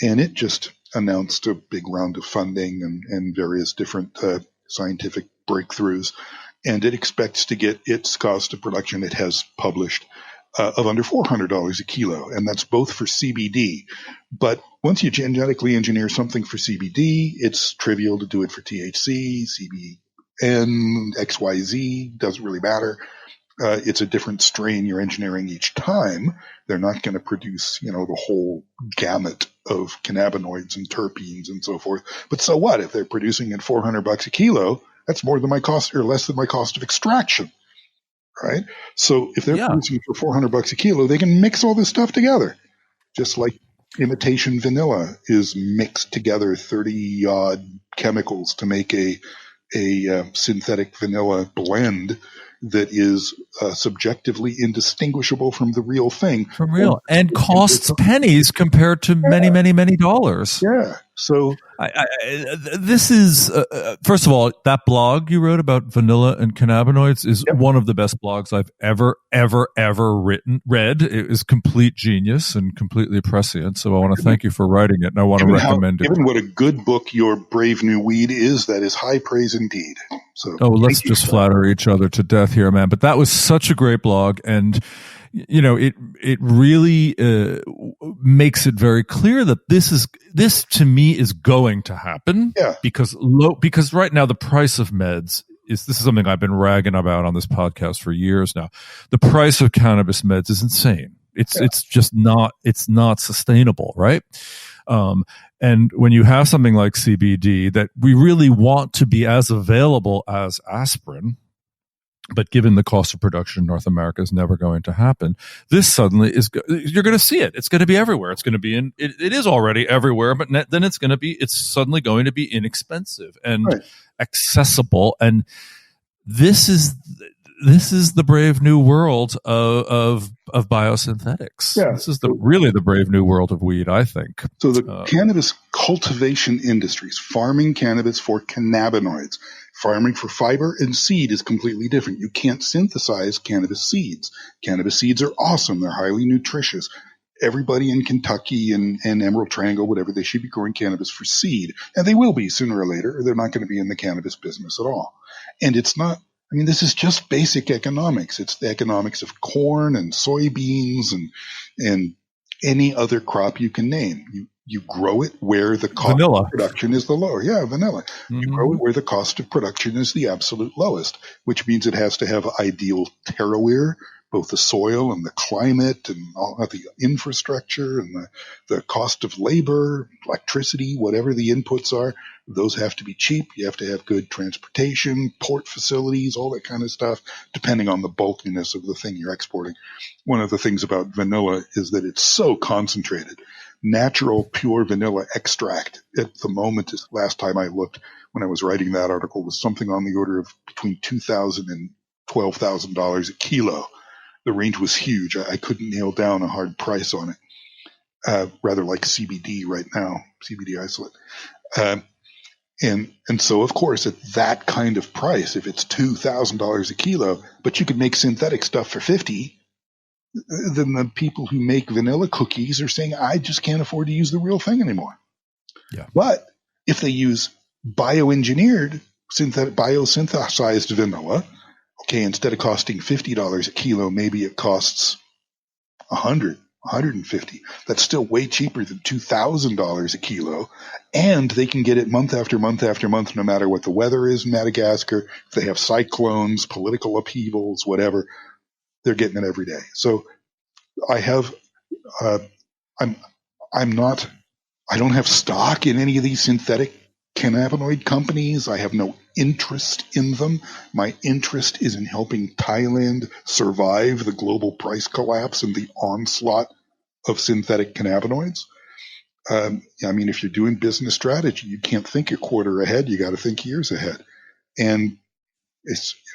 S4: and it just announced a big round of funding and various different scientific breakthroughs, and it expects to get its cost of production, it has published, of under $400 a kilo, and that's both for CBD. But once you genetically engineer something for CBD, it's trivial to do it for THC, CBN, XYZ, doesn't really matter. It's a different strain you're engineering each time. They're not going to produce, the whole gamut of cannabinoids and terpenes and so forth. But so what? If they're producing at $400 a kilo, that's more than my cost, or less than my cost of extraction, right? So if they're producing for $400 a kilo, they can mix all this stuff together, just like imitation vanilla is mixed together 30 odd chemicals to make a synthetic vanilla blend that is subjectively indistinguishable from the real thing.
S2: From real. And costs pennies compared to many, many, many dollars.
S4: Yeah. So
S2: this is, first of all, that blog you wrote about vanilla and cannabinoids is one of the best blogs I've ever read. It is complete genius and completely prescient. So I want to thank you for writing it, and I want to recommend it.
S4: Given what a good book Your Brave New Weed is, that is high praise indeed. So
S2: let's just flatter each other to death here, man. But that was such a great blog, and it really makes it very clear that this to me is going to happen.
S4: Yeah.
S2: Because right now the price of meds this is something I've been ragging about on this podcast for years now. The price of cannabis meds is insane. It's just not sustainable, right? And when you have something like CBD that we really want to be as available as aspirin, but given the cost of production in North America is never going to happen, this suddenly you're going to see it. It's going to be everywhere. It's going to be it is already everywhere, but then it's suddenly going to be inexpensive and accessible. And this is the brave new world of biosynthetics.
S4: Yeah.
S2: This is really the brave new world of weed, I think.
S4: So the cannabis cultivation industries, farming cannabis for cannabinoids, farming for fiber and seed is completely different. You can't synthesize cannabis seeds. Cannabis seeds are awesome. They're highly nutritious. Everybody in Kentucky and Emerald Triangle, whatever, they should be growing cannabis for seed. And they will be sooner or later, or they're not going to be in the cannabis business at all. And it's not, this is just basic economics. It's the economics of corn and soybeans and any other crop you can name. You grow it where the cost of production is the lower. Yeah, vanilla. Mm-hmm. You grow it where the cost of production is the absolute lowest, which means it has to have ideal terroir, both the soil and the climate and all of the infrastructure and the cost of labor, electricity, whatever the inputs are. Those have to be cheap. You have to have good transportation, port facilities, all that kind of stuff, depending on the bulkiness of the thing you're exporting. One of the things about vanilla is that it's so concentrated. Natural, pure vanilla extract at the moment, last time I looked when I was writing that article, was something on the order of between $2,000 and $12,000 a kilo. The range was huge. I couldn't nail down a hard price on it, rather like CBD right now, CBD isolate. And so, of course, at that kind of price, if it's $2,000 a kilo, but you could make synthetic stuff for $50, then the people who make vanilla cookies are saying, I just can't afford to use the real thing anymore.
S2: Yeah.
S4: But if they use bioengineered, biosynthesized vanilla, okay, instead of costing $50 a kilo, maybe it costs $100, $150. That's still way cheaper than $2,000 a kilo. And they can get it month after month after month, no matter what the weather is in Madagascar. If they have cyclones, political upheavals, whatever, they're getting it every day. So I have, I don't have stock in any of these synthetic cannabinoid companies. I have no interest in them. My interest is in helping Thailand survive the global price collapse and the onslaught of synthetic cannabinoids. I mean, if you're doing business strategy, you can't think a quarter ahead. You got to think years ahead. And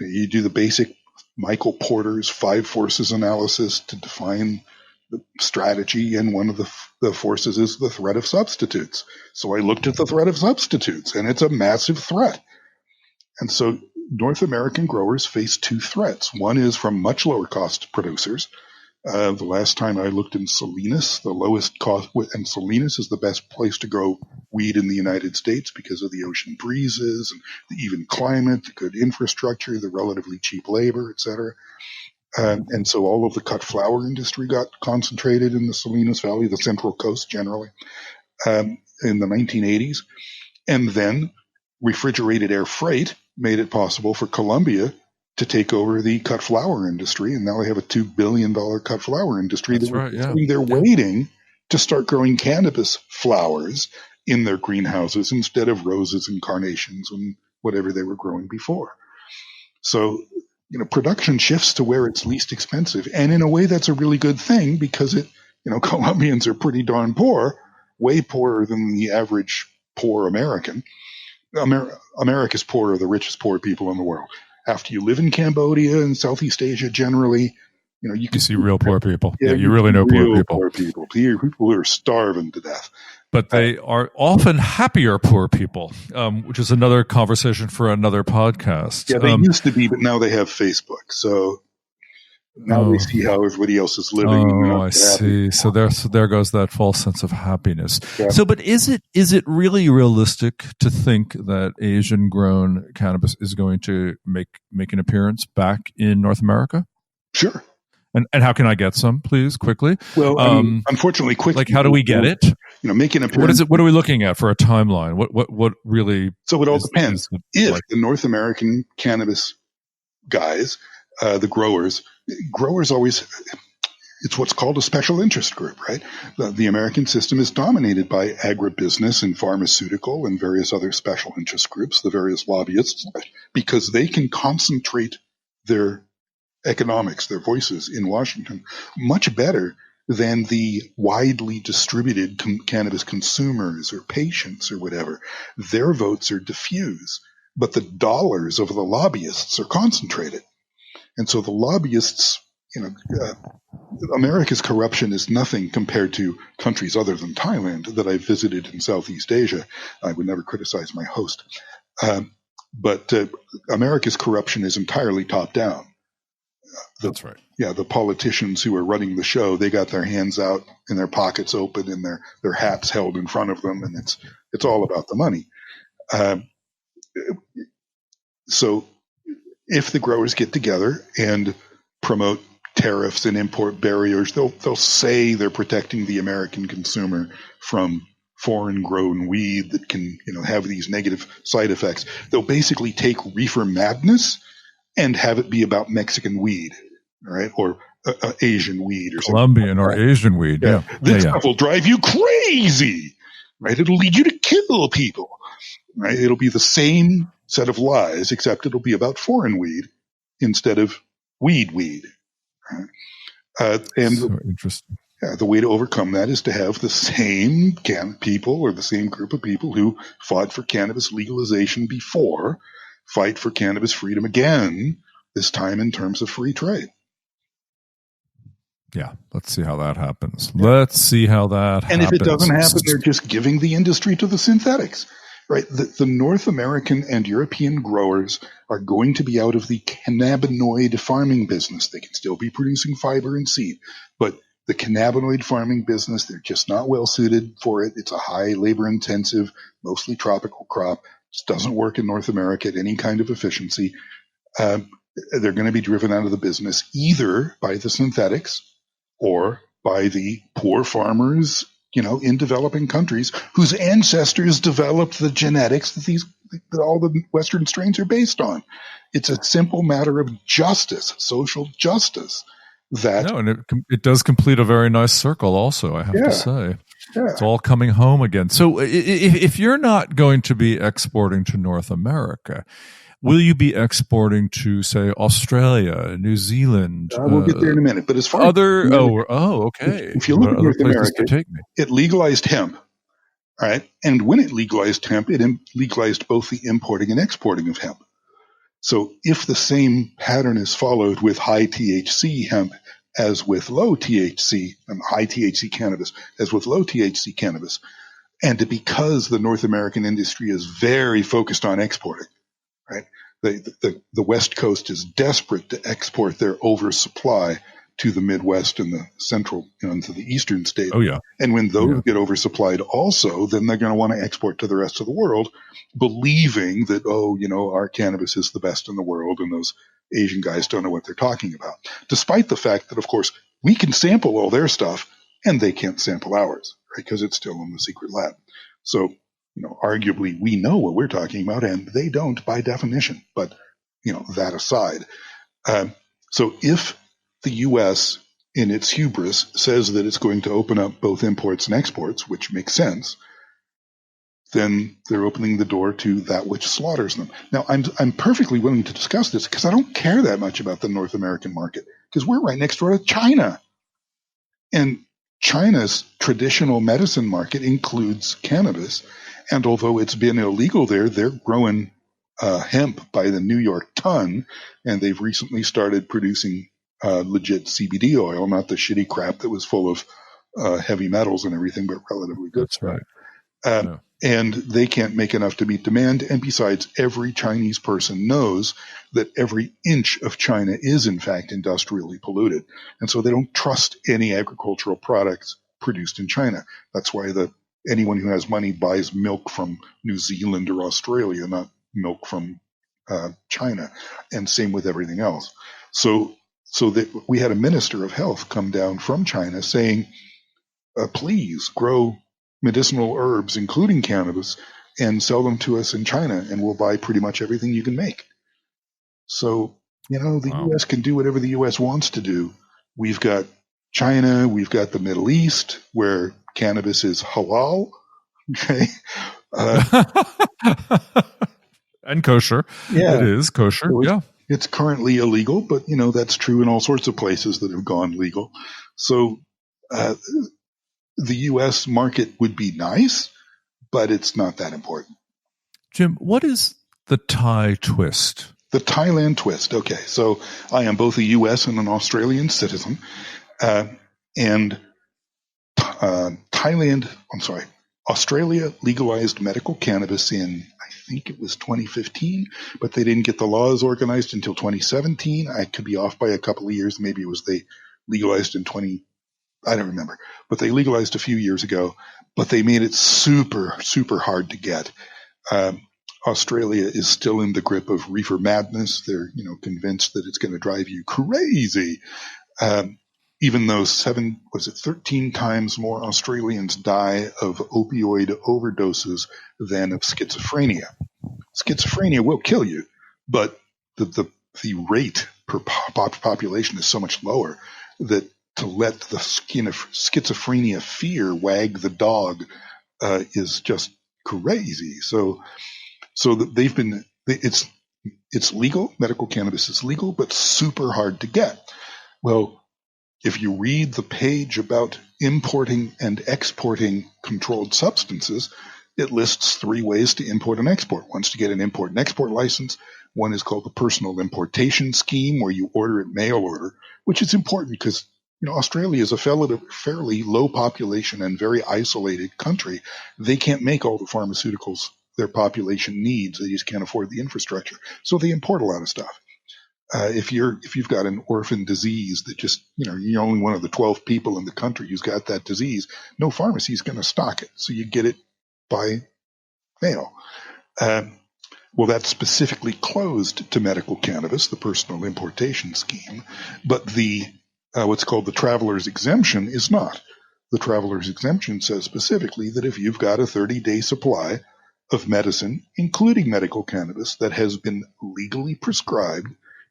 S4: you do the basic Michael Porter's 5 forces analysis to define the strategy, and one of the forces is the threat of substitutes. So I looked at the threat of substitutes, and it's a massive threat. And so North American growers face 2 threats. One is from much lower cost producers. The last time I looked in Salinas, the lowest cost, and Salinas is the best place to grow weed in the United States because of the ocean breezes and the even climate, the good infrastructure, the relatively cheap labor, et cetera. And so all of the cut flower industry got concentrated in the Salinas Valley, the Central Coast generally, in the 1980s. And then refrigerated air freight made it possible for Colombia to take over the cut flower industry. And now they have a $2 billion cut flower industry.
S2: That's right, yeah.
S4: They're waiting to start growing cannabis flowers in their greenhouses instead of roses and carnations and whatever they were growing before. So, production shifts to where it's least expensive. And in a way, that's a really good thing because Colombians are pretty darn poor, way poorer than the average poor American. America's poor are the richest poor people in the world. After you live in Cambodia and Southeast Asia generally, you can
S2: see real poor people.
S4: Yeah,
S2: you really know poor people.
S4: Poor people. People who are starving to death.
S2: But they are often happier poor people, which is another conversation for another podcast.
S4: Yeah, they used to be, but now they have Facebook. So now they see how everybody else is living.
S2: Oh, I see. So there goes that false sense of happiness.
S4: Yeah.
S2: So, but is it really realistic to think that Asian-grown cannabis is going to make an appearance back in North America?
S4: Sure.
S2: And how can I get some, please, quickly?
S4: Well, unfortunately, quickly.
S2: Like, how do we get it?
S4: Making appearance.
S2: What is it? What are we looking at for a timeline? What really?
S4: So it all depends. If the North American cannabis guys, the growers always, it's what's called a special interest group, right? The American system is dominated by agribusiness and pharmaceutical and various other special interest groups, the various lobbyists, because they can concentrate their economics, their voices in Washington much better than the widely distributed cannabis consumers or patients or whatever. Their votes are diffuse, but the dollars of the lobbyists are concentrated. And so the lobbyists, America's corruption is nothing compared to countries other than Thailand that I visited in Southeast Asia. I would never criticize my host. But America's corruption is entirely top down.
S2: That's right.
S4: Yeah, the politicians who are running the show, they got their hands out and their pockets open and their hats held in front of them, and it's all about the money. So if the growers get together and promote tariffs and import barriers, they'll say they're protecting the American consumer from foreign grown weed that can have these negative side effects. They'll basically take reefer madness and have it be about Mexican weed, right? Or Asian weed or
S2: Colombian or Asian weed. Yeah.
S4: This stuff will drive you crazy, right? It'll lead you to kill people. right? It'll be the same set of lies, except it'll be about foreign weed instead of weed. Right? And
S2: So interesting.
S4: the way to overcome that is to have the same people or the same group of people who fought for cannabis legalization before fight for cannabis freedom again, this time in terms of free trade.
S2: Yeah, let's see how that happens. Let's see how that happens.
S4: And if it doesn't happen, they're just giving the industry to the synthetics, right? The North American and European growers are going to be out of the cannabinoid farming business. They can still be producing fiber and seed, but the cannabinoid farming business, they're just not well suited for it. It's a high labor intensive, mostly tropical crop. It doesn't work in North America at any kind of efficiency. They're going to be driven out of the business either by the synthetics or by the poor farmers, in developing countries whose ancestors developed the genetics that all the Western strains are based on. It's a simple matter of justice, social justice.
S2: And it does complete a very nice circle also, I have to say. Yeah. It's all coming home again. So if you're not going to be exporting to North America, will you be exporting to, say, Australia, New Zealand?
S4: We'll get there in a minute. But as far
S2: as okay.
S4: If you look at North America, it legalized hemp, right? And when it legalized hemp, it legalized both the importing and exporting of hemp. So if the same pattern is followed with high THC hemp as with low THC, high THC cannabis as with low THC cannabis, and because the North American industry is very focused on exporting, right? The West Coast is desperate to export their oversupply to the Midwest and the Central, and to the Eastern states.
S2: Oh, yeah.
S4: And when those get oversupplied also, then they're going to want to export to the rest of the world, believing that, our cannabis is the best in the world and those Asian guys don't know what they're talking about. Despite the fact that, of course, we can sample all their stuff and they can't sample ours, right? Because it's still in the secret lab. So, arguably we know what we're talking about and they don't by definition. But, that aside. So if the U.S. in its hubris says that it's going to open up both imports and exports, which makes sense, then they're opening the door to that which slaughters them. Now, I'm perfectly willing to discuss this because I don't care that much about the North American market because we're right next door to China. And China's traditional medicine market includes cannabis. And although it's been illegal there, they're growing hemp by the New York ton, and they've recently started producing legit CBD oil, not the shitty crap that was full of heavy metals and everything, but relatively good.
S2: That's right.
S4: And they can't make enough to meet demand. And besides, every Chinese person knows that every inch of China is, in fact, industrially polluted. And so they don't trust any agricultural products produced in China. That's why anyone who has money buys milk from New Zealand or Australia, not milk from China. And same with everything else. So that we had a minister of health come down from China saying, please grow medicinal herbs, including cannabis, and sell them to us in China, and we'll buy pretty much everything you can make. So, the U.S. can do whatever the U.S. wants to do. We've got China, we've got the Middle East, where cannabis is halal, okay?
S2: And kosher. Yeah. It is kosher,
S4: It's currently illegal, but, that's true in all sorts of places that have gone legal. So, the U.S. market would be nice, but it's not that important.
S2: Jim, what is the Thai twist?
S4: The Thailand twist. Okay, so I am both a U.S. and an Australian citizen. Australia legalized medical cannabis in, I think it was 2015, but they didn't get the laws organized until 2017. I could be off by a couple of years. Maybe it was they legalized in I don't remember, but they legalized a few years ago, but they made it super, super hard to get. Australia is still in the grip of reefer madness. They're, convinced that it's going to drive you crazy. Even though 13 times more Australians die of opioid overdoses than of schizophrenia. Schizophrenia will kill you, but the rate per population is so much lower that to let the schizophrenia fear wag the dog is just crazy. So So that it's legal. Medical cannabis is legal, but super hard to get. Well, if you read the page about importing and exporting controlled substances, it lists 3 ways to import and export. One's to get an import and export license. One is called the personal importation scheme, where you order it mail order, which is important because Australia is a fairly low population and very isolated country. They can't make all the pharmaceuticals their population needs. They just can't afford the infrastructure. So they import a lot of stuff. If you've got an orphan disease that just, you're only one of the 12 people in the country who's got that disease, no pharmacy is going to stock it. So you get it by mail. Well, that's specifically closed to medical cannabis, the personal importation scheme, but the what's called the traveler's exemption is not. The traveler's exemption says specifically that if you've got a 30-day supply of medicine, including medical cannabis, that has been legally prescribed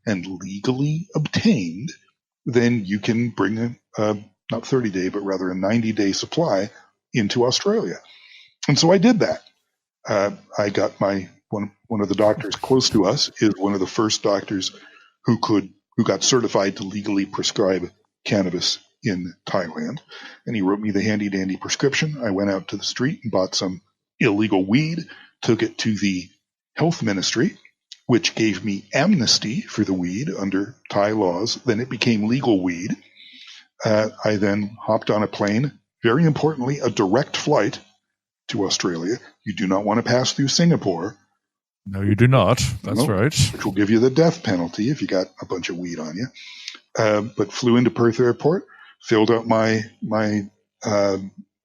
S4: and legally obtained, then you can bring not 30-day, but rather a 90-day supply into Australia. And so I did that. I got one of the doctors close to us is one of the first doctors who got certified to legally prescribe cannabis in Thailand. And he wrote me the handy dandy prescription. I went out to the street and bought some illegal weed, took it to the health ministry, which gave me amnesty for the weed under Thai laws. Then it became legal weed. I then hopped on a plane, very importantly, a direct flight to Australia. You do not want to pass through Singapore.
S2: No, you do not. That's right.
S4: Which will give you the death penalty if you got a bunch of weed on you. But flew into Perth Airport, filled out my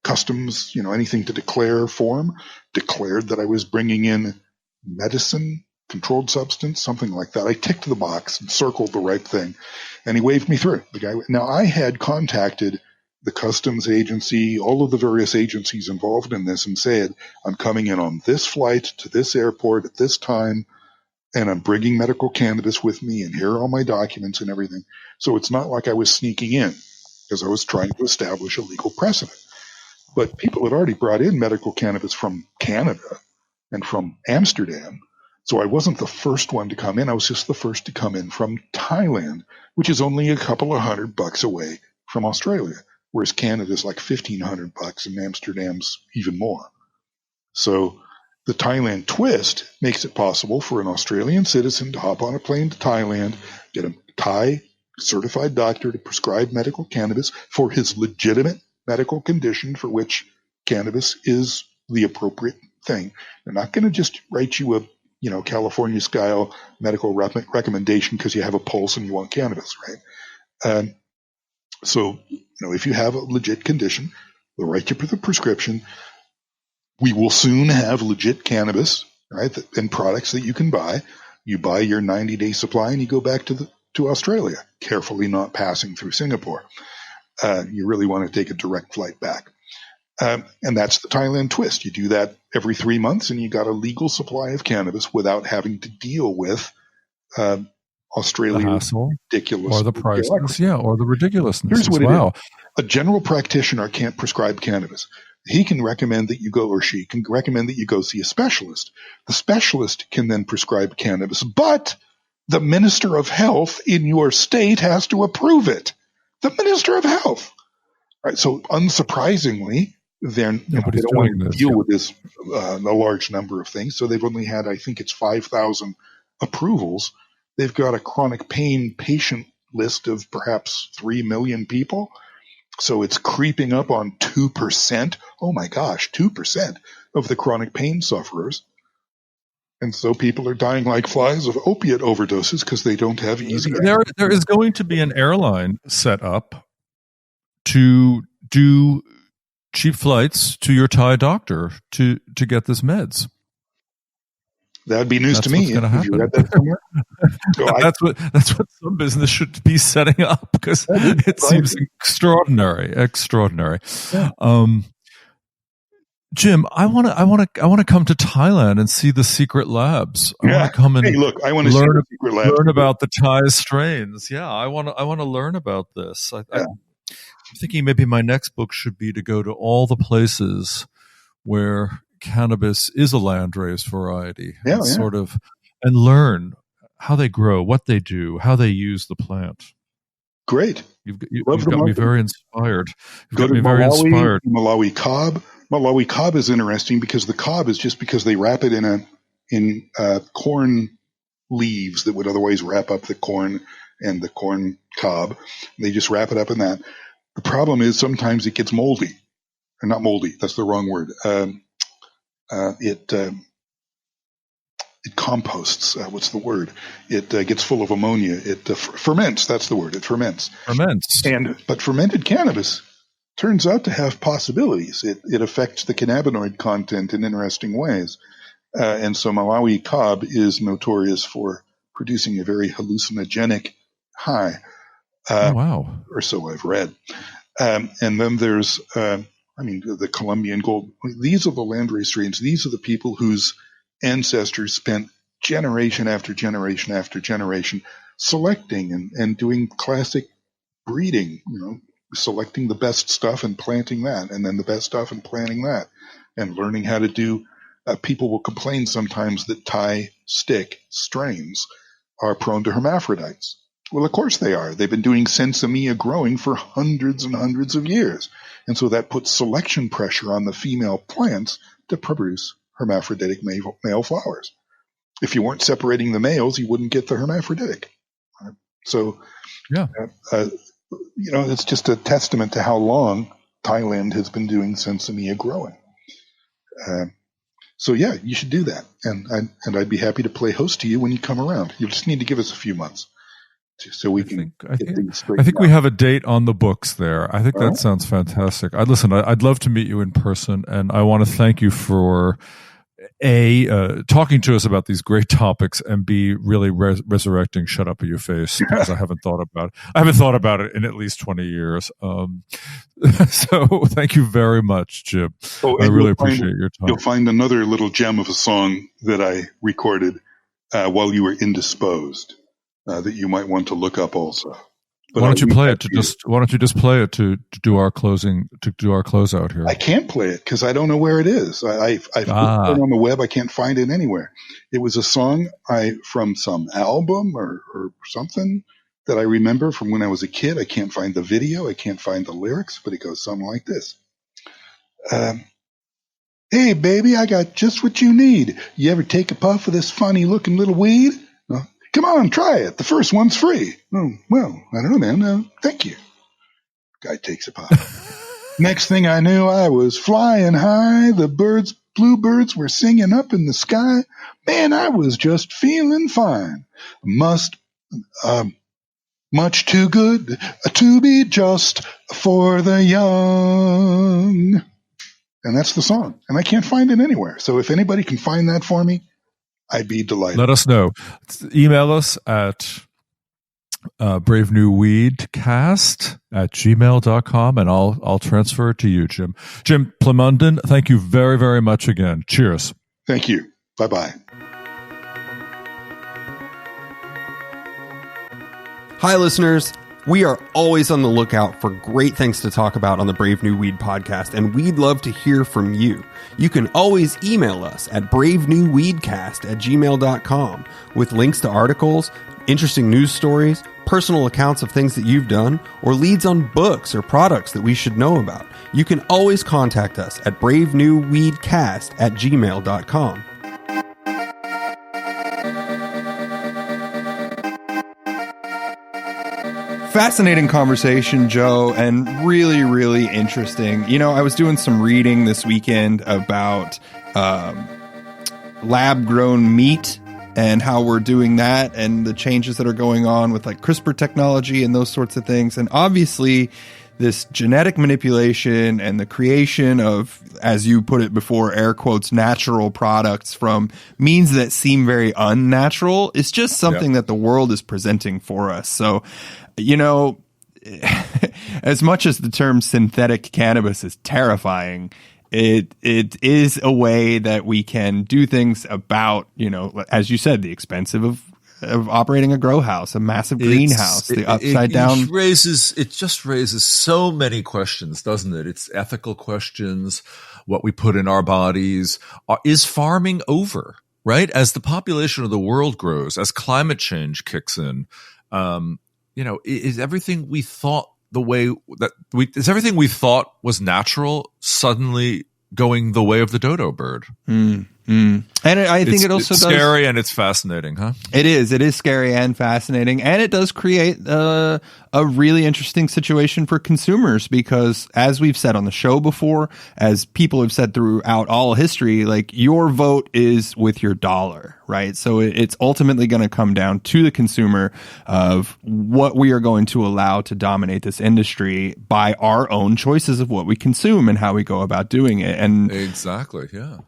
S4: customs, anything to declare form, declared that I was bringing in medicine, controlled substance, something like that. I ticked the box and circled the right thing, and he waved me through. Now, I had contacted the customs agency, all of the various agencies involved in this, and said, I'm coming in on this flight to this airport at this time, and I'm bringing medical cannabis with me, and here are all my documents and everything. So it's not like I was sneaking in, because I was trying to establish a legal precedent. But people had already brought in medical cannabis from Canada and from Amsterdam. So I wasn't the first one to come in. I was just the first to come in from Thailand, which is only a couple of $100 away from Australia, whereas Canada's like $1,500 and Amsterdam's even more. So the Thailand twist makes it possible for an Australian citizen to hop on a plane to Thailand, get a Thai certified doctor to prescribe medical cannabis for his legitimate medical condition for which cannabis is the appropriate thing. They're not going to just write you a California style medical recommendation because you have a pulse and you want cannabis, right? So if you have a legit condition, they'll write you the prescription. We will soon have legit cannabis, right, and products that you can buy. You buy your 90-day supply and you go back to Australia, carefully not passing through Singapore. You really want to take a direct flight back. And that's the Thailand twist. You do that every 3 months and you got a legal supply of cannabis without having to deal with Australia's ridiculous,
S2: or the prices, or the ridiculousness.
S4: Here's what it is. A general practitioner can't prescribe cannabis. He can recommend that you go, or she can recommend that you go see a specialist. The specialist can then prescribe cannabis, but the Minister of Health in your state has to approve it. The Minister of Health. Right. So unsurprisingly, they don't want to deal with this a large number of things. So they've only had, I think it's 5,000 approvals. They've got a chronic pain patient list of perhaps 3 million people. So it's creeping up on 2%. Oh my gosh, 2% of the chronic pain sufferers. And so people are dying like flies of opiate overdoses because they don't have easy.
S2: There is going to be an airline set up to do cheap flights to your Thai doctor to get this meds.
S4: That'd be news to me.
S2: Going to happen.
S4: You read that somewhere? So
S2: that's what some business should be setting up because it seems extraordinary. Yeah. Jim, I want to come to Thailand and see the secret labs. I want to come and
S4: I want to see the secret labs.
S2: Learn about the Thai strains. Yeah, I want to learn about this. I'm thinking maybe my next book should be to go to all the places where cannabis is a landrace variety.
S4: Yeah,
S2: and
S4: yeah.
S2: Sort of, and learn how they grow, what they do, how they use the plant.
S4: Great.
S2: You've
S4: Love the
S2: got me
S4: market.
S2: very inspired. You've
S4: Go
S2: got
S4: to
S2: me very
S4: Malawi,
S2: inspired.
S4: Malawi cob. Malawi cob is interesting because the cob is just because they wrap it in corn leaves that would otherwise wrap up the corn and the corn cob. They just wrap it up in that. The problem is sometimes it gets moldy. Or not moldy, that's the wrong word. It composts. What's the word? It gets full of ammonia. It ferments. That's the word. It ferments. But fermented cannabis turns out to have possibilities. It affects the cannabinoid content in interesting ways. And so Malawi cob is notorious for producing a very hallucinogenic high.
S2: Wow.
S4: Or so I've read. And then there's, the Colombian gold. These are the landrace strains. These are the people whose ancestors spent generation after generation after generation selecting and doing classic breeding, selecting the best stuff and planting that, and then the best stuff and planting that, and learning how to do. People will complain sometimes that Thai stick strains are prone to hermaphrodites. Well, of course they are. They've been doing sensimilla growing for hundreds and hundreds of years. And so that puts selection pressure on the female plants to produce hermaphroditic male flowers. If you weren't separating the males, you wouldn't get the hermaphroditic. So,
S2: yeah,
S4: it's just a testament to how long Thailand has been doing sensimilla growing. So yeah, you should do that, and I'd be happy to play host to you when you come around. You just need to give us a few months, so we can.
S2: I think we have a date on the books there. I think that sounds fantastic. I'd love to meet you in person, and I want to thank you for talking to us about these great topics, and B, really resurrecting "Shut Up in Your Face," because I haven't thought about it in at least 20 years. So thank you very much, Jim. I really appreciate your time.
S4: You'll find another little gem of a song that I recorded while you were indisposed that you might want to look up also. But
S2: why don't you just play it to do our closeout here?
S4: I can't play it because I don't know where it is. I've put it on the web. I can't find it anywhere. It was a song from some album or something that I remember from when I was a kid. I can't find the video. I can't find the lyrics, but it goes something like this. Hey, baby, I got just what you need. You ever take a puff of this funny looking little weed? Come on, try it. The first one's free. Oh, well, I don't know, man. Thank you. Guy takes a puff. Next thing I knew, I was flying high. The bluebirds were singing up in the sky. Man, I was just feeling fine. Much too good to be just for the young. And that's the song. And I can't find it anywhere. So if anybody can find that for me, I'd be delighted.
S2: Let us know. Email us at bravenewweedcast@gmail.com, and I'll transfer it to you, Jim. Jim Plamondon, thank you very, very much again. Cheers.
S4: Thank you. Bye-bye.
S3: Hi, listeners. We are always on the lookout for great things to talk about on the Brave New Weed podcast, and we'd love to hear from you. You can always email us at bravenewweedcast@gmail.com with links to articles, interesting news stories, personal accounts of things that you've done, or leads on books or products that we should know about. You can always contact us at bravenewweedcast@gmail.com. Fascinating conversation, Joe, and really, really interesting. I was doing some reading this weekend about lab-grown meat and how we're doing that and the changes that are going on with like CRISPR technology and those sorts of things. And obviously, this genetic manipulation and the creation of, as you put it before, air quotes, natural products from means that seem very unnatural is just something that the world is presenting for us. So, as much as the term synthetic cannabis is terrifying, it is a way that we can do things about, as you said, the expensive of of operating a grow house, a massive greenhouse, the upside down.
S2: It just raises so many questions, doesn't it? It's ethical questions, what we put in our bodies. Is farming over, right? As the population of the world grows, as climate change kicks in, is everything we thought is everything we thought was natural suddenly going the way of the dodo bird?
S3: And I think it also
S2: it's
S3: does
S2: scary, and it's fascinating, huh?
S3: It is scary and fascinating, and it does create a really interesting situation for consumers, because as we've said on the show before, as people have said throughout all history, like, your vote is with your dollar, right? So it's ultimately going to come down to the consumer of what we are going to allow to dominate this industry by our own choices of what we consume and how we go about doing it. And
S2: exactly, yeah.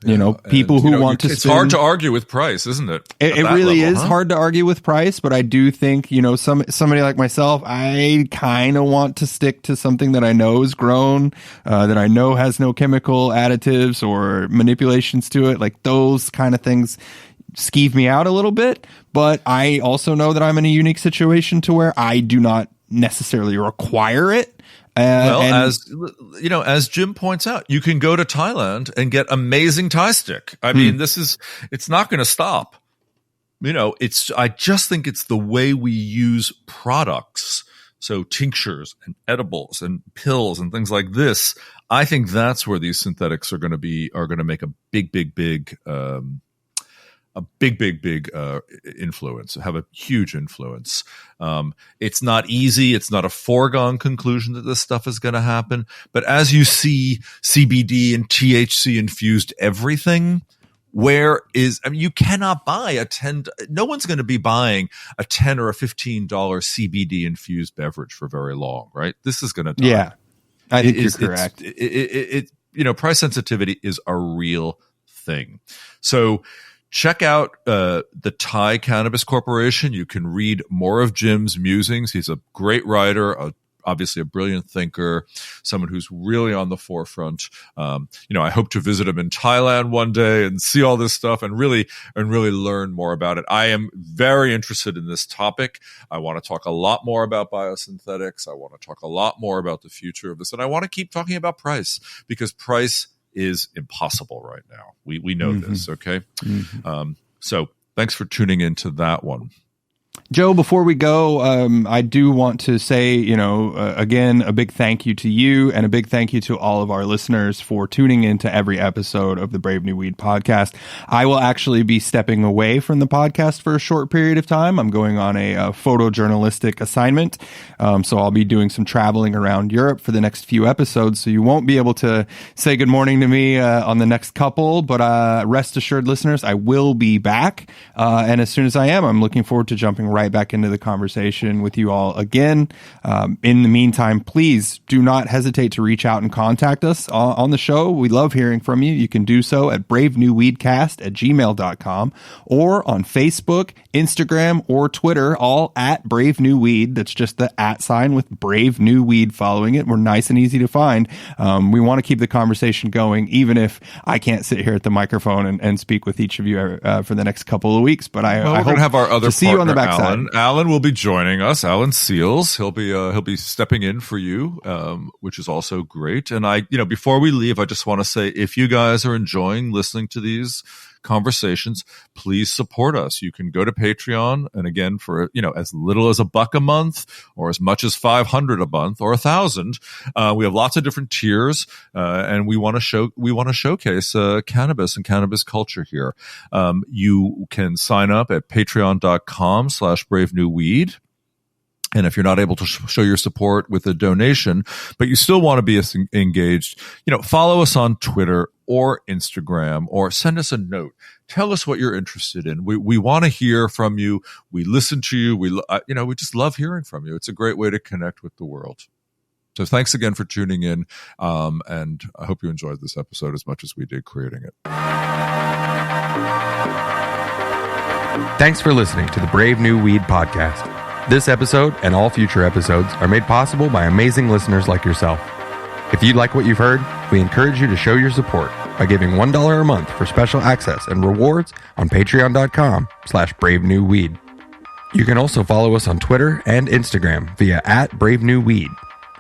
S3: People who want to
S2: it's hard to argue with price, isn't it?
S3: It really is hard to argue with price, but I do think, somebody like myself, I kind of want to stick to something that I know is grown, that I know has no chemical additives or manipulations to it. Like, those kind of things skeeve me out a little bit, but I also know that I'm in a unique situation to where I do not necessarily require it.
S2: As Jim points out, you can go to Thailand and get amazing Thai stick. I mean, it's not going to stop. I just think it's the way we use products. So tinctures and edibles and pills and things like this. I think that's where these synthetics are going to make a big influence, have a huge influence. It's not easy. It's not a foregone conclusion that this stuff is going to happen. But as you see CBD and THC infused everything, you cannot buy no one's going to be buying a $10 or a $15 CBD infused beverage for very long, right? This is going to die.
S3: Yeah, I think you're correct.
S2: Price sensitivity is a real thing. So, check out the Thai Cannabis Corporation. You can read more of Jim's musings. He's a great writer, obviously a brilliant thinker, someone who's really on the forefront. I hope to visit him in Thailand one day and see all this stuff and really learn more about it. I am very interested in this topic. I want to talk a lot more about biosynthetics. I want to talk a lot more about the future of this. And I want to keep talking about price, because price is impossible right now. We know this, okay? So thanks for tuning into that one.
S3: Joe, before we go, I do want to say, again, a big thank you to you and a big thank you to all of our listeners for tuning into every episode of the Brave New Weed podcast. I will actually be stepping away from the podcast for a short period of time. I'm going on a photojournalistic assignment. So I'll be doing some traveling around Europe for the next few episodes. So you won't be able to say good morning to me on the next couple, but rest assured, listeners, I will be back. And as soon as I am, I'm looking forward to jumping right back into the conversation with you all again. In the meantime, please do not hesitate to reach out and contact us on the show. We love hearing from you. You can do so at bravenewweedcast@gmail.com or on Facebook, Instagram, or Twitter, all at Brave New Weed. That's just the @ with Brave New Weed following it. We're nice and easy to find. We want to keep the conversation going, even if I can't sit here at the microphone and speak with each of you for the next couple of weeks. But I hope
S2: to have our other
S3: to see you on the backside.
S2: Alan will be joining us. Alan Seals. He'll be stepping in for you, which is also great. And before we leave, I just want to say, if you guys are enjoying listening to these conversations, please support us. You can go to Patreon, and again, for as little as $1 a month, or as much as $500 a month, or $1,000. We have lots of different tiers, and we want to showcase cannabis and cannabis culture here. You can sign up at patreon.com/bravenewweed. And if you're not able to show your support with a donation, but you still want to be engaged, follow us on Twitter or Instagram, or send us a note. Tell us what you're interested in. We want to hear from you. We listen to you. We just love hearing from you. It's a great way to connect with the world. So thanks again for tuning in. And I hope you enjoyed this episode as much as we did creating it.
S6: Thanks for listening to the Brave New Weed podcast. This episode and all future episodes are made possible by amazing listeners like yourself. If you like what you've heard, we encourage you to show your support by giving $1 a month for special access and rewards on patreon.com/bravenewweed. You can also follow us on Twitter and Instagram via @BraveNewWeed.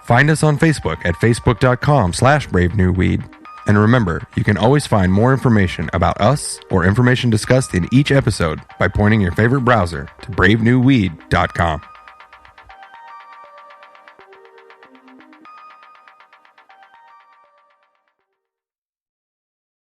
S6: Find us on Facebook at facebook.com/BraveNewWeed. And remember, you can always find more information about us or information discussed in each episode by pointing your favorite browser to bravenewweed.com.